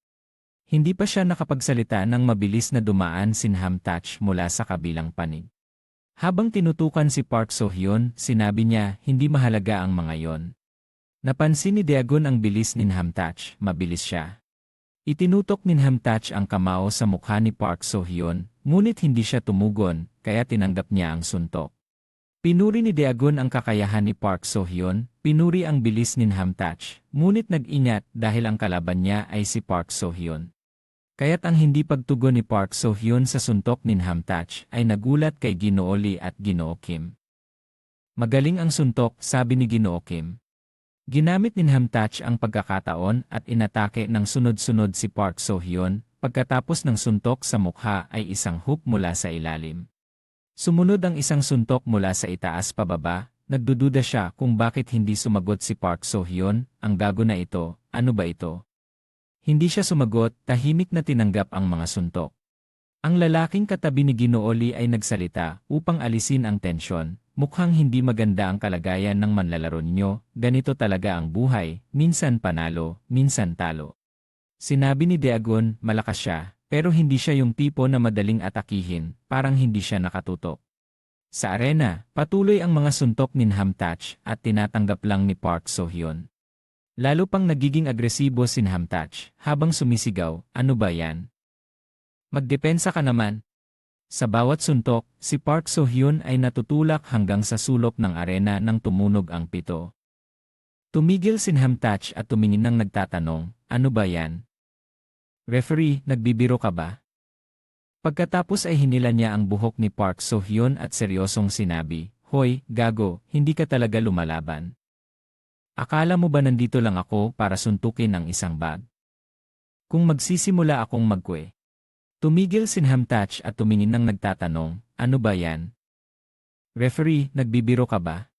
Hindi pa siya nakapagsalita nang mabilis na dumaan si Hamtach mula sa kabilang panig. Habang tinutukan si Park So-hyun, sinabi niya, hindi mahalaga ang mga yon. Napansin ni Daegun ang bilis ni Hamtach, mabilis siya. Itinutok ni Hamtach ang kamao sa mukha ni Park So-hyun, ngunit hindi siya tumugon, kaya tinanggap niya ang suntok. Pinuri ni Daegun ang kakayahan ni Park So-hyun, pinuri ang bilis ni Hamtach, ngunit nag-ingat dahil ang kalaban niya ay si Park So-hyun. Kaya't ang hindi pagtugon ni Park So-hyun sa suntok ni Hamtach ay nagulat kay Ginoo Lee at Ginoo Kim. Magaling ang suntok, sabi ni Ginoo Kim. Ginamit ni Hamtach ang pagkakataon at inatake ng sunod-sunod si Park So-hyun, pagkatapos ng suntok sa mukha ay isang hook mula sa ilalim. Sumunod ang isang suntok mula sa itaas pababa, nagdududa siya kung bakit hindi sumagot si Park So-hyun, ang gago na ito, ano ba ito? Hindi siya sumagot, tahimik na tinanggap ang mga suntok. Ang lalaking katabi ni Ginoo Lee ay nagsalita upang alisin ang tensyon. Mukhang hindi maganda ang kalagayan ng manlalaro ninyo, ganito talaga ang buhay, minsan panalo, minsan talo. Sinabi ni Daegun, malakas siya, pero hindi siya yung tipo na madaling atakihin, parang hindi siya nakatutok. Sa arena, patuloy ang mga suntok ni Hamtach at tinatanggap lang ni Park So-hyun. Lalo pang nagiging agresibo si Hamtach, habang sumisigaw, ano ba yan? Magdepensa ka naman. Sa bawat suntok, si Park So-hyun ay natutulak hanggang sa sulok ng arena nang tumunog ang pito. Tumigil si Hamtach at tumingin nang nagtatanong, ano ba yan? Referee, nagbibiro ka ba? Pagkatapos ay hinila niya ang buhok ni Park So-hyun at seryosong sinabi, hoy, gago, hindi ka talaga lumalaban. Akala mo ba nandito lang ako para suntukin ang isang bag? Kung magsisimula akong magkwe. Tumigil si Hamtach at tumingin nang nagtatanong, ano ba yan? Referee, nagbibiro ka ba?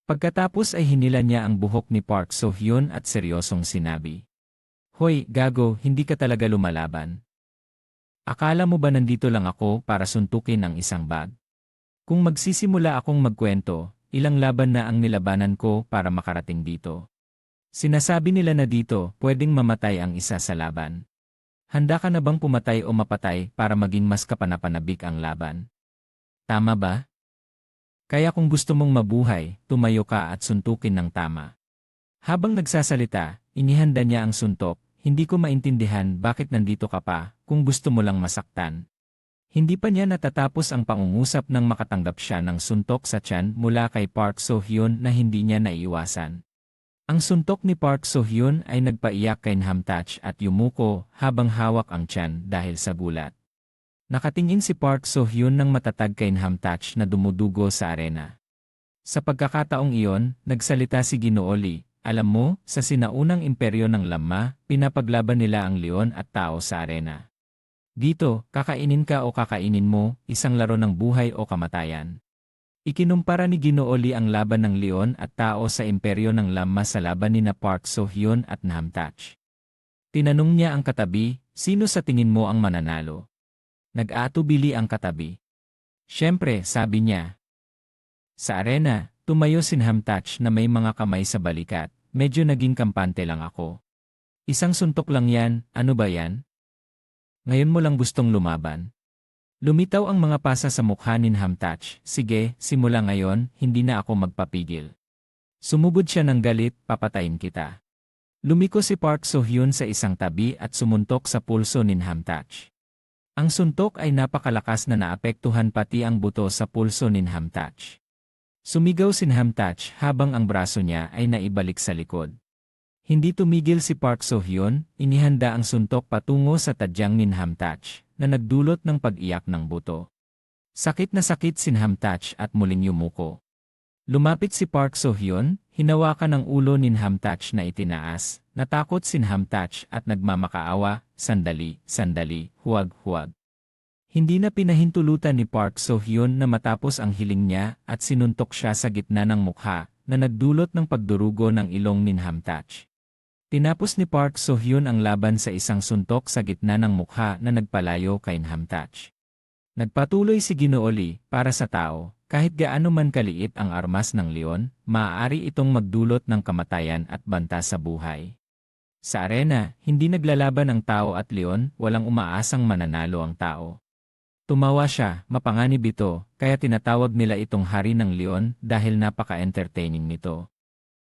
Pagkatapos ay hinila niya ang buhok ni Park So-hyun at seryosong sinabi. Hoy, gago, hindi ka talaga lumalaban. Akala mo ba nandito lang ako para suntukin ang isang bag? Kung magsisimula akong magkwento, ilang laban na ang nilabanan ko para makarating dito. Sinasabi nila na dito, pwedeng mamatay ang isa sa laban. Handa ka na bang pumatay o mapatay para maging mas kapanapanabik ang laban? Tama ba? Kaya kung gusto mong mabuhay, tumayo ka at suntukin ng tama. Habang nagsasalita, inihanda niya ang suntok, hindi ko maintindihan bakit nandito ka pa, kung gusto mo lang masaktan. Hindi pa niya natatapos ang pangungusap nang makatanggap siya ng suntok sa tiyan mula kay Park So-hyun na hindi niya naiiwasan. Ang suntok ni Park So-hyun ay nagpaiyak kay Hamtach at yumuko habang hawak ang tiyan dahil sa gulat. Nakatingin si Park So-hyun ng matatag kay Hamtach na dumudugo sa arena. Sa pagkakataong iyon, nagsalita si Ginoo Lee, alam mo, sa sinaunang imperyo ng Lamma, pinapaglaban nila ang leon at tao sa arena. Dito, kakainin ka o kakainin mo, isang laro ng buhay o kamatayan. Ikinumpara ni Ginoo Lee ang laban ng leon at tao sa imperyo ng Lamma sa laban ni Park So-hyun at Hamtach. Tinanong niya ang katabi, sino sa tingin mo ang mananalo? Nag-atubili ang katabi. Siyempre, sabi niya. Sa arena, tumayo si Hamtach na may mga kamay sa balikat, medyo naging kampante lang ako. Isang suntok lang yan, ano ba yan? Ngayon mo lang gustong lumaban. Lumitaw ang mga pasa sa mukha ni Hamtach, sige, simula ngayon, hindi na ako magpapigil. Sumugod siya ng galit, papatayin kita. Lumiko si Park So-hyun sa isang tabi at sumuntok sa pulso ni Hamtach. Ang suntok ay napakalakas na naapektuhan pati ang buto sa pulso ni Hamtach. Sumigaw si Hamtach habang ang braso niya ay naibalik sa likod. Hindi tumigil si Park So-hyun, inihanda ang suntok patungo sa tadyang ni Hamtach na nagdulot ng pag-iyak ng buto. Sakit na sakit si Hamtach at muling yumuko. Lumapit si Park So-hyun, hinawakan ang ulo ni Hamtach na itinaas, natakot si Hamtach at nagmamakaawa, sandali, huwag. Hindi na pinahintulutan ni Park So-hyun na matapos ang hiling niya at sinuntok siya sa gitna ng mukha na nagdulot ng pagdurugo ng ilong ni Hamtach. Tinapos ni Park So-hyun ang laban sa isang suntok sa gitna ng mukha na nagpalayo kay Hamtach. Nagpatuloy si Ginoo Lee, para sa tao, kahit gaano man kaliit ang armas ng leon, maaari itong magdulot ng kamatayan at banta sa buhay. Sa arena, hindi naglalaban ang tao at leon, walang umaasang mananalo ang tao. Tumawa siya, mapanganib ito, kaya tinatawag nila itong hari ng leon dahil napaka-entertaining nito.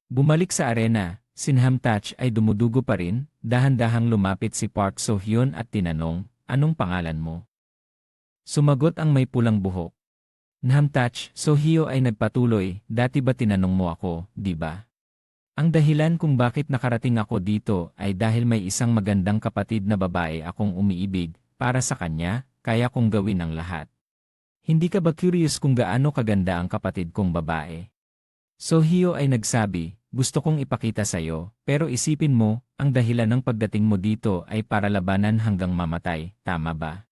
Bumalik sa arena, si Hamtach ay dumudugo pa rin, dahan-dahang lumapit si Park So-hyun at tinanong, anong pangalan mo? Sumagot ang may pulang buhok. Hamtach, So-hyo ay nagpatuloy, dati ba tinanong mo ako, di ba? Ang dahilan kung bakit nakarating ako dito ay dahil may isang magandang kapatid na babae akong umiibig, para sa kanya, kaya kong gawin ang lahat. Hindi ka ba curious kung gaano kaganda ang kapatid kong babae? So-hyo ay nagsabi, gusto kong ipakita sa'yo, pero isipin mo, ang dahilan ng pagdating mo dito ay para labanan hanggang mamatay, tama ba?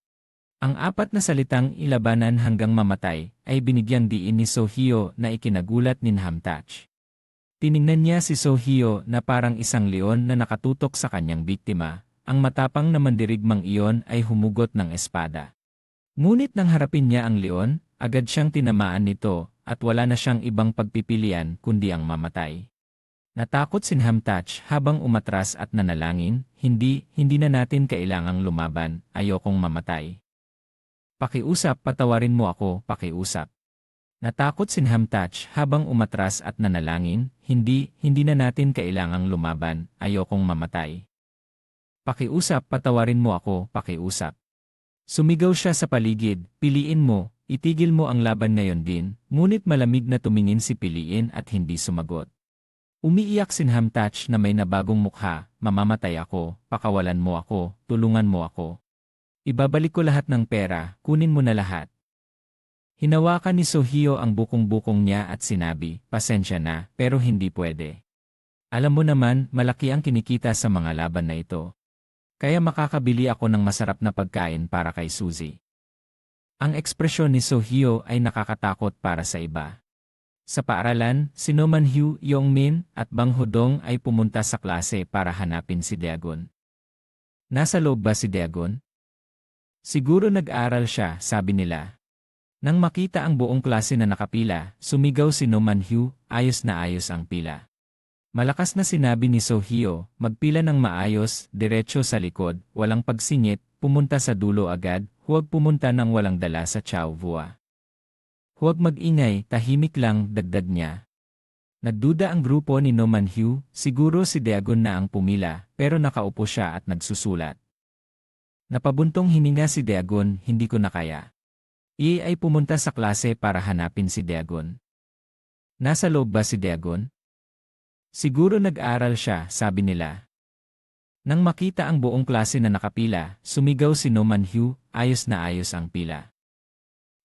Ang apat na salitang ilabanan hanggang mamatay ay binigyang diin ni So-hyo na ikinagulat ni Hamtach. Tiningnan niya si So-hyo na parang isang leon na nakatutok sa kanyang biktima, ang matapang na mandirigmang iyon ay humugot ng espada. Ngunit nang harapin niya ang leon, agad siyang tinamaan nito at wala na siyang ibang pagpipilian kundi ang mamatay. Natakot si Hamtach habang umatras at nanalangin, hindi na natin kailangang lumaban, ayokong mamatay. Pakiusap, patawarin mo ako, pakiusap. Natakot si Hamtach habang umatras at nanalangin, hindi na natin kailangang lumaban, ayokong mamatay. Pakiusap, patawarin mo ako, pakiusap. Sumigaw siya sa paligid, piliin mo, itigil mo ang laban ngayon din, ngunit malamig na tumingin si piliin at hindi sumagot. Umiiyak si Hamtach na may nabagong mukha, mamamatay ako, pakawalan mo ako, tulungan mo ako. Ibabalik ko lahat ng pera, kunin mo na lahat. Hinawakan ni So-hyo ang bukong-bukong niya at sinabi, pasensya na, pero hindi pwede. Alam mo naman, malaki ang kinikita sa mga laban na ito. Kaya makakabili ako ng masarap na pagkain para kay Suzy. Ang ekspresyon ni So-hyo ay nakakatakot para sa iba. Sa paaralan, si No Man-hyo, Yong-min, at Bang Hodong ay pumunta sa klase para hanapin si Daegon. Nasa loob ba si Daegon? Siguro nag-aral siya, sabi nila. Nang makita ang buong klase na nakapila, sumigaw si No Man-hyo, ayos na ayos ang pila. Malakas na sinabi ni So-hyo, magpila ng maayos, diretso sa likod, walang pagsingit, pumunta sa dulo agad, huwag pumunta ng walang dala sa Chow Vua. Huwag mag-ingay, tahimik lang, dagdag niya. Nagduda ang grupo ni No Man-hyo, siguro si Daegon na ang pumila, pero nakaupo siya at nagsusulat. Napabuntong hininga si Daegon, hindi ko na kaya. Ay pumunta sa klase para hanapin si Daegon. Nasa loob ba si Daegon? Siguro nag-aral siya, sabi nila. Nang makita ang buong klase na nakapila, sumigaw si No Man-hyo, ayos na ayos ang pila.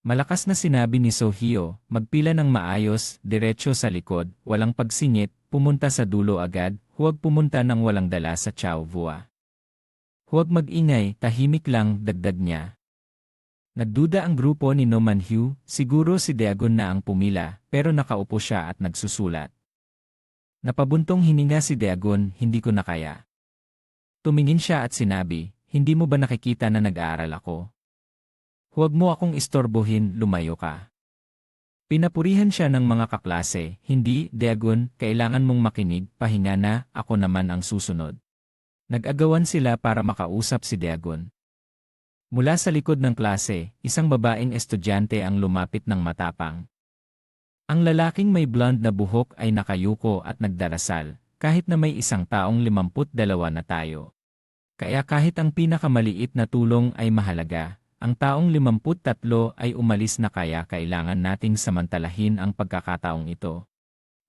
Malakas na sinabi ni So-hyo, magpila ng maayos, diretso sa likod, walang pagsingit, pumunta sa dulo agad, huwag pumunta ng walang dala sa Chow Vua. Huwag mag-ingay, tahimik lang, dagdag niya. Nagduda ang grupo ni No Man-hyo, siguro si Daegon na ang pumila, pero nakaupo siya at nagsusulat. Napabuntong hininga si Daegon, hindi ko na kaya. Tumingin siya at sinabi, hindi mo ba nakikita na nag-aaral ako? Huwag mo akong istorbohin, lumayo ka. Pinapurihan siya ng mga kaklase, hindi, Daegon, kailangan mong makinig, pahinga na, ako naman ang susunod. Nag-agawan sila para makausap si Daegon. Mula sa likod ng klase, isang babaeng estudyante ang lumapit ng matapang. Ang lalaking may blonde na buhok ay nakayuko at nagdarasal, kahit na may isang taong 52 na tayo. Kaya kahit ang pinakamaliit na tulong ay mahalaga, ang taong 53 ay umalis na kaya kailangan nating samantalahin ang pagkakataong ito.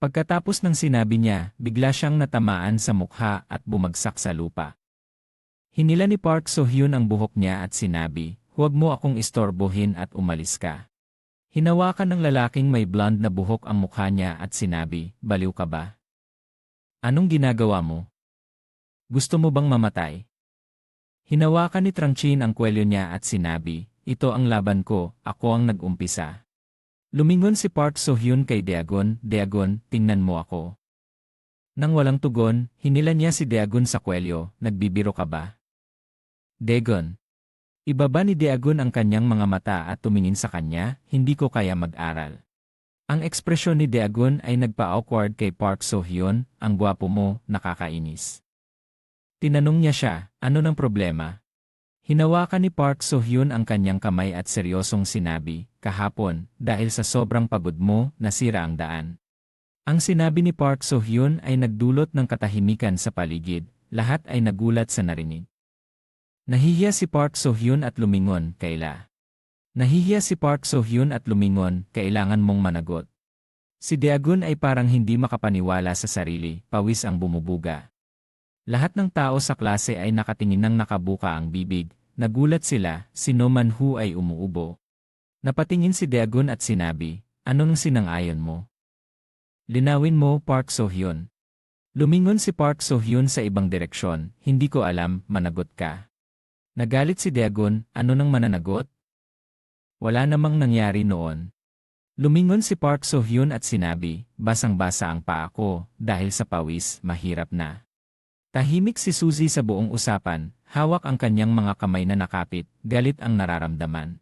Pagkatapos ng sinabi niya, bigla siyang natamaan sa mukha at bumagsak sa lupa. Hinila ni Park So-hyun ang buhok niya at sinabi, "Huwag mo akong istorbohin at umalis ka." Hinawakan ng lalaking may blonde na buhok ang mukha niya at sinabi, "Baliw ka ba? Anong ginagawa mo? Gusto mo bang mamatay?" Hinawakan ni Trangchin ang kwelyo niya at sinabi, "Ito ang laban ko, ako ang nag-umpisa." Lumingon si Park So-hyun kay Daegon, "Daegon, tingnan mo ako." Nang walang tugon, hinila niya si Daegon sa kwelyo, "Nagbibiro ka ba?" "Daegon." Ibaba ni Daegon ang kanyang mga mata at tumingin sa kanya, "Hindi ko kaya mag-aral." Ang ekspresyon ni Daegon ay nagpa-awkward kay Park So-hyun, "Ang gwapo mo, nakakainis." Tinanong niya siya, "Ano ng problema?" Hinawakan ni Park So-hyun ang kanyang kamay at seryosong sinabi, "Kahapon, dahil sa sobrang pagod mo, nasira ang daan." Ang sinabi ni Park So-hyun ay nagdulot ng katahimikan sa paligid, lahat ay nagulat sa narinig. Nahihiya si Park So-hyun at lumingon, Nahihiya si Park So-hyun at lumingon, "Kailangan mong managot." Si Daegon ay parang hindi makapaniwala sa sarili, pawis ang bumubuga. Lahat ng tao sa klase ay nakatingin ng nakabuka ang bibig, nagulat sila, si No Man-woo ay umuubo. Napatingin si Daegon at sinabi, "Anong sinang-ayon mo? Linawin mo, Park So-hyun." Lumingon si Park So-hyun sa ibang direksyon, "Hindi ko alam, managot ka." Nagalit si Daegon, "Ano nang mananagot? Wala namang nangyari noon." Lumingon si Park So-hyun at sinabi, "Basang-basa ang paa ko, dahil sa pawis, mahirap na." Tahimik si Suzy sa buong usapan, hawak ang kanyang mga kamay na nakapit, galit ang nararamdaman.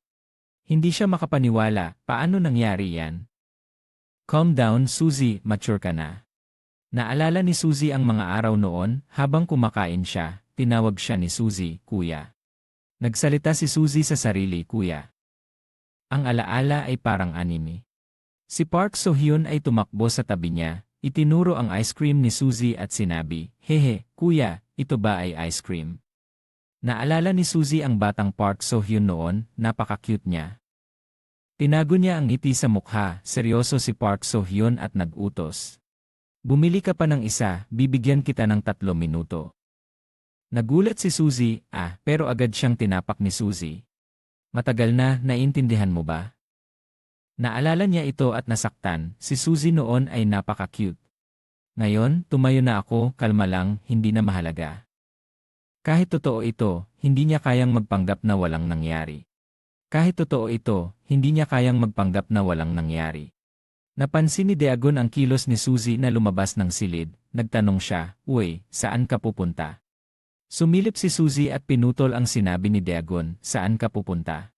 Hindi siya makapaniwala, paano nangyari yan? "Calm down, Suzy, mature ka na." Naalala ni Suzy ang mga araw noon, habang kumakain siya, tinawag siya ni Suzy, "Kuya." Nagsalita si Suzy sa sarili, "Kuya." Ang alaala ay parang anime. Si Park So-hyun ay tumakbo sa tabi niya, itinuro ang ice cream ni Suzy at sinabi, "Hehe, kuya, ito ba ay ice cream?" Naalala ni Suzy ang batang Park So-hyun noon, napaka-cute niya. Tinago niya ang ngiti sa mukha, seryoso si Park So-hyun at nag-utos. "Bumili ka pa ng isa, bibigyan kita ng 3 minuto." Nagulat si Suzy, pero agad siyang tinapak ni Suzy. "Matagal na, naiintindihan mo ba?" Naalala niya ito at nasaktan, si Suzy noon ay napaka-cute. Ngayon, tumayo na ako, kalma lang, hindi na mahalaga. Kahit totoo ito, hindi niya kayang magpanggap na walang nangyari. Kahit totoo ito, hindi niya kayang magpanggap na walang nangyari. Napansin ni Daegon ang kilos ni Suzy na lumabas ng silid, nagtanong siya, "Uy, saan ka pupunta?" Sumilip si Suzy at pinutol ang sinabi ni Daegon, "Saan ka pupunta?"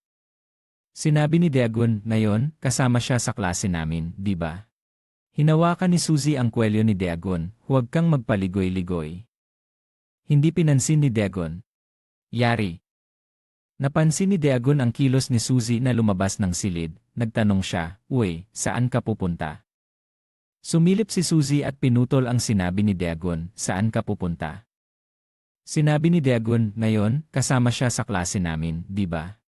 Sinabi ni Daegon, "Ngayon, kasama siya sa klase namin, di ba?" Hinawakan ni Suzy ang kwelyo ni Daegon, "Huwag kang magpaligoy-ligoy." Hindi pinansin ni Daegon. "Yari." Napansin ni Daegon ang kilos ni Suzy na lumabas ng silid, nagtanong siya, "Uy, saan ka pupunta?" Sumilip si Suzy at pinutol ang sinabi ni Daegon, "Saan ka pupunta?" Sinabi ni Daegon, "Ngayon, kasama siya sa klase namin, di ba?"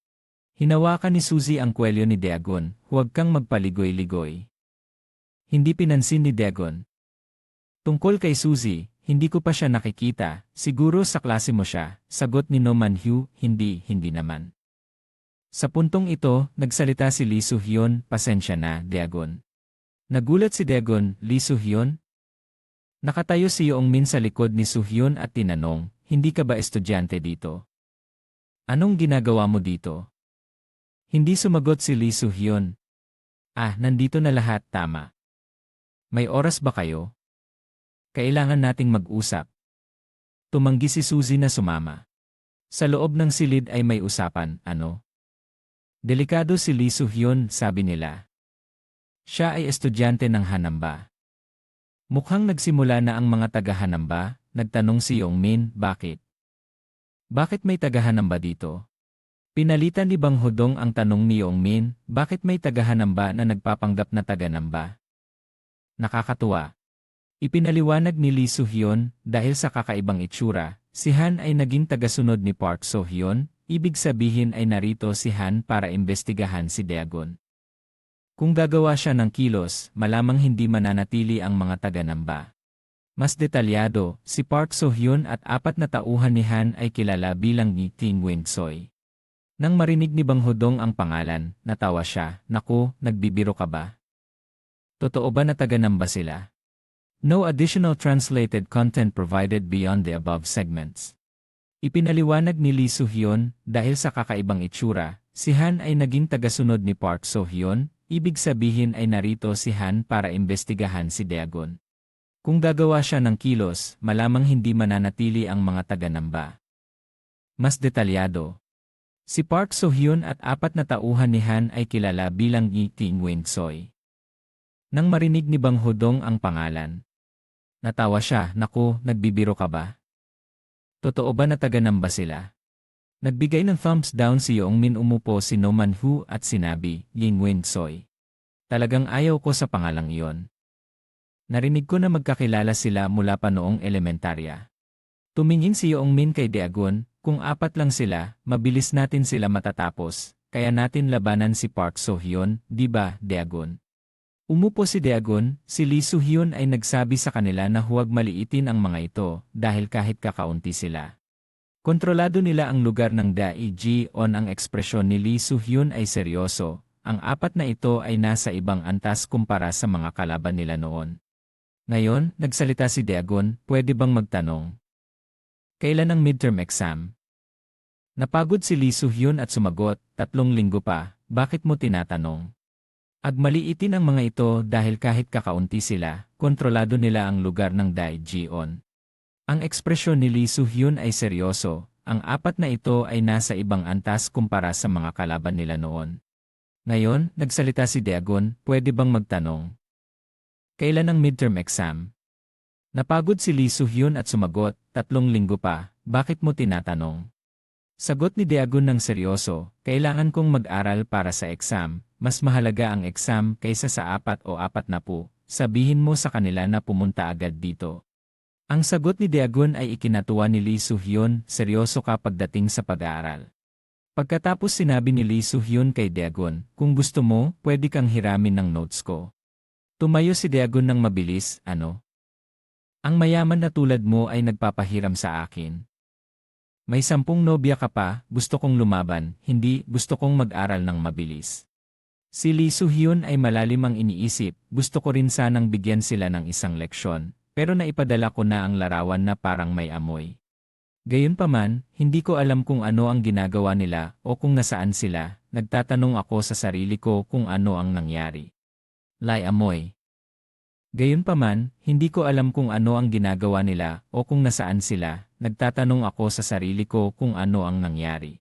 Hinawakan ni Suzy ang kwelyo ni Daegon, "Huwag kang magpaligoy-ligoy." Hindi pinansin ni Daegon. "Tungkol kay Suzy, hindi ko pa siya nakikita, siguro sa klase mo siya," sagot ni No Man-woo, hindi naman. Sa puntong ito, nagsalita si Lee So-hyun, "Pasensya na, Daegon." Nagulat si Daegon, "Lee So-hyun?" Nakatayo si Yeong-min sa likod ni So-hyun at tinanong, "Hindi ka ba estudyante dito? Anong ginagawa mo dito?" Hindi sumagot si Lee So-hyun. Nandito na lahat, tama. May oras ba kayo? Kailangan nating mag-usap." Tumanggi si Suzy na sumama. Sa loob ng silid ay may usapan, ano? Delikado si Lee So-hyun, sabi nila. Siya ay estudyante ng Hanamba. Mukhang nagsimula na ang mga taga-Hanamba, nagtanong si Yeong-min, bakit? Bakit may taga-Hanamba dito? Pinalitan ni Bang Hodong ang tanong ni Yeong-min, bakit may taga-Hanamba na nagpapanggap na taga-Namba? Nakakatuwa. Ipinaliwanag ni Lee Soo-hyun, dahil sa kakaibang itsura, si Han ay naging tagasunod ni Park So-hyun, ibig sabihin ay narito si Han para imbestigahan si Daegun. Kung gagawa siya ng kilos, malamang hindi mananatili ang mga taga-Namba. Mas detalyado, si Park So-hyun at 4 na tauhan ni Han ay kilala bilang ni Ting Wing-soy. Nang marinig ni Bang Hodong ang pangalan, natawa siya, "Naku, nagbibiro ka ba? Totoo ba na taga-Namba sila?" No additional translated content provided beyond the above segments. Ipinaliwanag ni Lee Soo-hyun, dahil sa kakaibang itsura, si Han ay naging tagasunod ni Park So-hyun, ibig sabihin ay narito si Han para imbestigahan si Daegun. Kung gagawa siya ng kilos, malamang hindi mananatili ang mga taga-Namba. Mas detalyado, si Park So-hyun at 4 na tauhan ni Han ay kilala bilang ni Ting Wing-soy. Nang marinig ni Bang Hodong ang pangalan, natawa siya, "Naku, nagbibiro ka ba? Totoo ba na taga-Namba sila?" Nagbigay ng thumbs down si Yoong Min. Umupo si No Man-hu at sinabi, "Ying Wing-soy. Talagang ayaw ko sa pangalang iyon. Narinig ko na magkakilala sila mula pa noong elementarya." Tumingin si Yoong Min kay Daegun, "Kung 4 lang sila, mabilis natin sila matatapos, kaya natin labanan si Park So-hyun, di ba, Daegun?" Umupo si Daegun, si Lee Soo-hyun ay nagsabi sa kanila na huwag maliitin ang mga ito dahil kahit kakaunti sila. Kontrolado nila ang lugar ng Daejeon. Ang ekspresyon ni Lee Soo-hyun ay seryoso, ang 4 na ito ay nasa ibang antas kumpara sa mga kalaban nila noon. Ngayon, nagsalita si Daegun, "Pwede bang magtanong? Kailan ang midterm exam?" Napagod si Lee Soo-hyun at sumagot, 3 linggo pa, bakit mo tinatanong? Maliitin ang mga ito dahil kahit kakaunti sila, kontrolado nila ang lugar ng Daejeon. Ang ekspresyon ni Lee Soo-hyun ay seryoso, ang 4 na ito ay nasa ibang antas kumpara sa mga kalaban nila noon. Ngayon, nagsalita si Daegun, "Pwede bang magtanong? Kailan ang midterm exam?" Napagod si Lee Soo-hyun at sumagot, 3 linggo pa, bakit mo tinatanong? Sagot ni Daegun ng seryoso, "Kailangan kong mag-aral para sa exam, mas mahalaga ang exam kaysa sa 4 o 40. Sabihin mo sa kanila na pumunta agad dito." Ang sagot ni Daegun ay ikinatuwa ni Lee Soo-hyun, "Seryoso ka pagdating sa pag-aaral." Pagkatapos sinabi ni Lee Soo-hyun kay Daegun, "Kung gusto mo, pwede kang hiramin ng notes ko." Tumayo si Daegun ng mabilis, "Ano? Ang mayaman na tulad mo ay nagpapahiram sa akin? May 10 nobya ka pa, gusto kong lumaban, hindi, gusto kong mag-aral ng mabilis." Si Lee Soo-hyun ay malalim ang iniisip, "Gusto ko rin sanang bigyan sila ng isang leksyon, pero naipadala ko na ang larawan na parang may amoy. Gayunpaman, hindi ko alam kung ano ang ginagawa nila o kung nasaan sila, nagtatanong ako sa sarili ko kung ano ang nangyari." Lay amoy. Gayunpaman, hindi ko alam kung ano ang ginagawa nila o kung nasaan sila, nagtatanong ako sa sarili ko kung ano ang nangyari.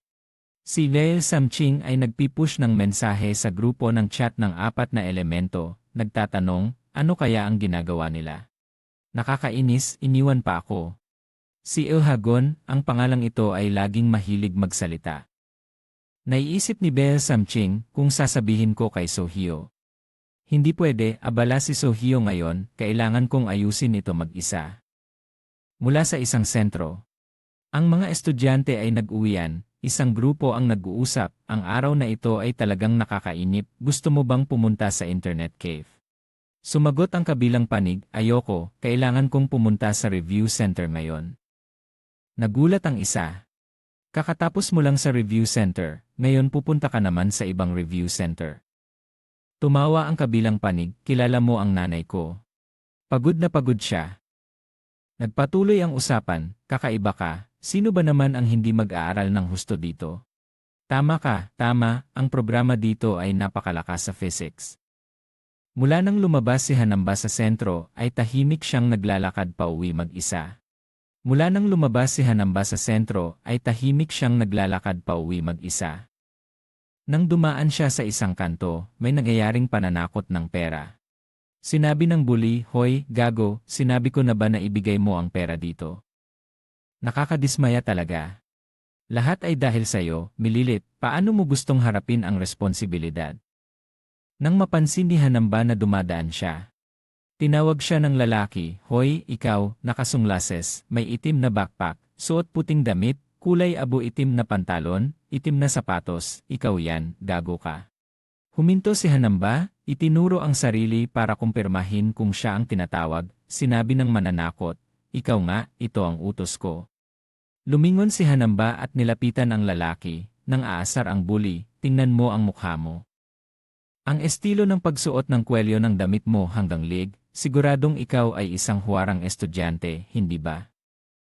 Si Lee Samching ay nagpipush ng mensahe sa grupo ng chat ng 4 na elemento, nagtatanong, ano kaya ang ginagawa nila? Nakakainis, iniwan pa ako. Si Il-hagon, ang pangalang ito ay laging mahilig magsalita. Naiisip ni Lee Samching kung sasabihin ko kay So-hyo. Hindi pwede, abala si So-hyo ngayon, kailangan kong ayusin ito mag-isa. Mula sa isang sentro. Ang mga estudyante ay nag-uwian, isang grupo ang nag-uusap, ang araw na ito ay talagang nakakainip, gusto mo bang pumunta sa internet cave? Sumagot ang kabilang panig, ayoko, kailangan kong pumunta sa review center ngayon. Nagulat ang isa. Kakatapos mo lang sa review center, ngayon pupunta ka naman sa ibang review center. Tumawa ang kabilang panig, kilala mo ang nanay ko. Pagod na pagod siya. Nagpatuloy ang usapan, kakaiba ka, sino ba naman ang hindi mag-aaral ng husto dito? Tama ka, tama, ang programa dito ay napakalakas sa physics. Mula nang lumabas si Hanamba sa sentro, ay tahimik siyang naglalakad pa uwi mag-isa. Mula nang lumabas si Hanamba sa sentro, ay tahimik siyang naglalakad pa uwi mag-isa. Nang dumaan siya sa isang kanto, may nangyayaring pananakot ng pera. Sinabi ng bully, hoy, gago, sinabi ko na ba na ibigay mo ang pera dito? Nakakadismaya talaga. Lahat ay dahil sa'yo, mililit, paano mo gustong harapin ang responsibilidad? Nang mapansin ni Hanamba na dumadaan siya. Tinawag siya ng lalaki, "Hoy, ikaw, nakasunglases, may itim na backpack, suot puting damit, kulay abo itim na pantalon, itim na sapatos, ikaw yan, gago ka." Huminto si Hanamba, itinuro ang sarili para kumpirmahin kung siya ang tinatawag, sinabi ng mananakot, "Ikaw nga, ito ang utos ko." Lumingon si Hanamba at nilapitan ang lalaki, nang aasar ang bully, "Tingnan mo ang mukha mo. Ang estilo ng pagsuot ng kwelyo ng damit mo hanggang lig, siguradong ikaw ay isang huwarang estudyante, hindi ba?"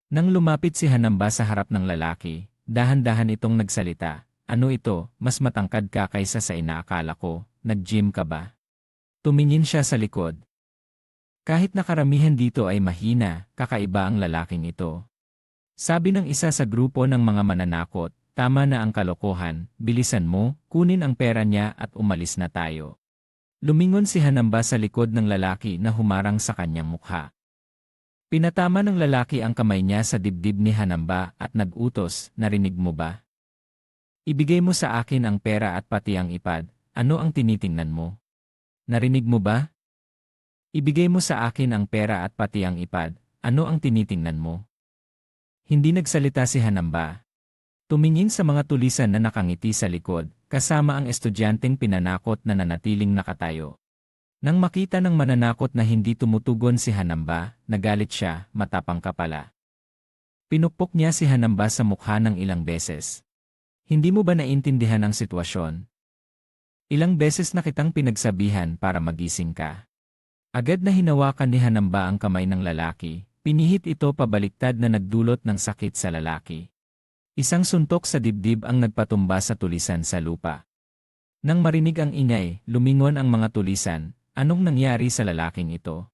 Nang lumapit si Hanamba sa harap ng lalaki, dahan-dahan itong nagsalita, "Ano ito, mas matangkad ka kaysa sa inaakala ko, nag-gym ka ba?" Tumingin siya sa likod. Kahit na karamihan dito ay mahina, kakaiba ang lalaking ito. Sabi ng isa sa grupo ng mga mananakot, "Tama na ang kalokohan, bilisan mo, kunin ang pera niya at umalis na tayo." Lumingon si Hanamba sa likod ng lalaki na humarang sa kanyang mukha. Pinatama ng lalaki ang kamay niya sa dibdib ni Hanamba at nag-utos, "Narinig mo ba? Ibigay mo sa akin ang pera at pati ang ipad, ano ang tinitingnan mo? Narinig mo ba? Ibigay mo sa akin ang pera at pati ang ipad, ano ang tinitingnan mo?" Hindi nagsalita si Hanamba. Tumingin sa mga tulisan na nakangiti sa likod, kasama ang estudyanteng pinanakot na nanatiling nakatayo. Nang makita ng mananakot na hindi tumutugon si Hanamba, nagalit siya, "Matapang ka pala." Pinukpok niya si Hanamba sa mukha ng ilang beses. "Hindi mo ba naintindihan ang sitwasyon? Ilang beses na kitang pinagsabihan para magising ka." Agad na hinawakan ni Hanamba ang kamay ng lalaki, pinihit ito pabaliktad na nagdulot ng sakit sa lalaki. Isang suntok sa dibdib ang nagpatumba sa tulisan sa lupa. Nang marinig ang ingay, lumingon ang mga tulisan, anong nangyari sa lalaking ito?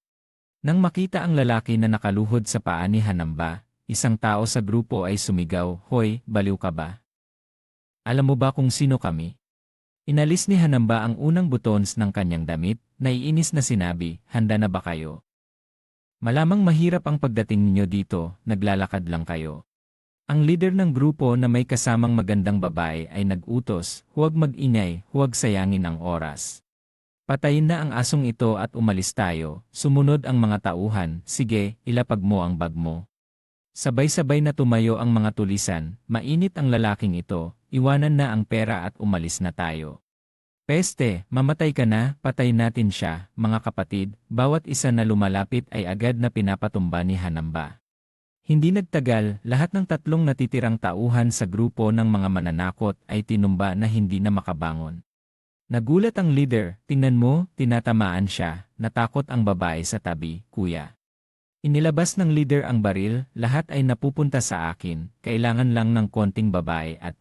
Nang makita ang lalaki na nakaluhod sa paa ni Hanamba, isang tao sa grupo ay sumigaw, "Hoy, baliw ka ba? Alam mo ba kung sino kami?" Inalis ni Hanamba ang unang buttons ng kanyang damit, naiinis na sinabi, "Handa na ba kayo? Malamang mahirap ang pagdating ninyo dito, naglalakad lang kayo." Ang leader ng grupo na may kasamang magandang babae ay nag-utos, "Huwag mag-ingay, huwag sayangin ang oras. Patayin na ang asong ito at umalis tayo." Sumunod ang mga tauhan, "Sige, ilapag mo ang bag mo." Sabay-sabay na tumayo ang mga tulisan, mainit ang lalaking ito, "Iwanan na ang pera at umalis na tayo." "Peste, mamatay ka na, patay natin siya." Mga kapatid, bawat isa na lumalapit ay agad na pinapatumba ni Hanamba. Hindi nagtagal, lahat ng tatlong natitirang tauhan sa grupo ng mga mananakot ay tinumba na hindi na makabangon. Nagulat ang leader, "Tingnan mo, tinatamaan siya." Natakot ang babae sa tabi, "Kuya." Inilabas ng leader ang baril, "Lahat ay napupunta sa akin, kailangan lang ng konting babae at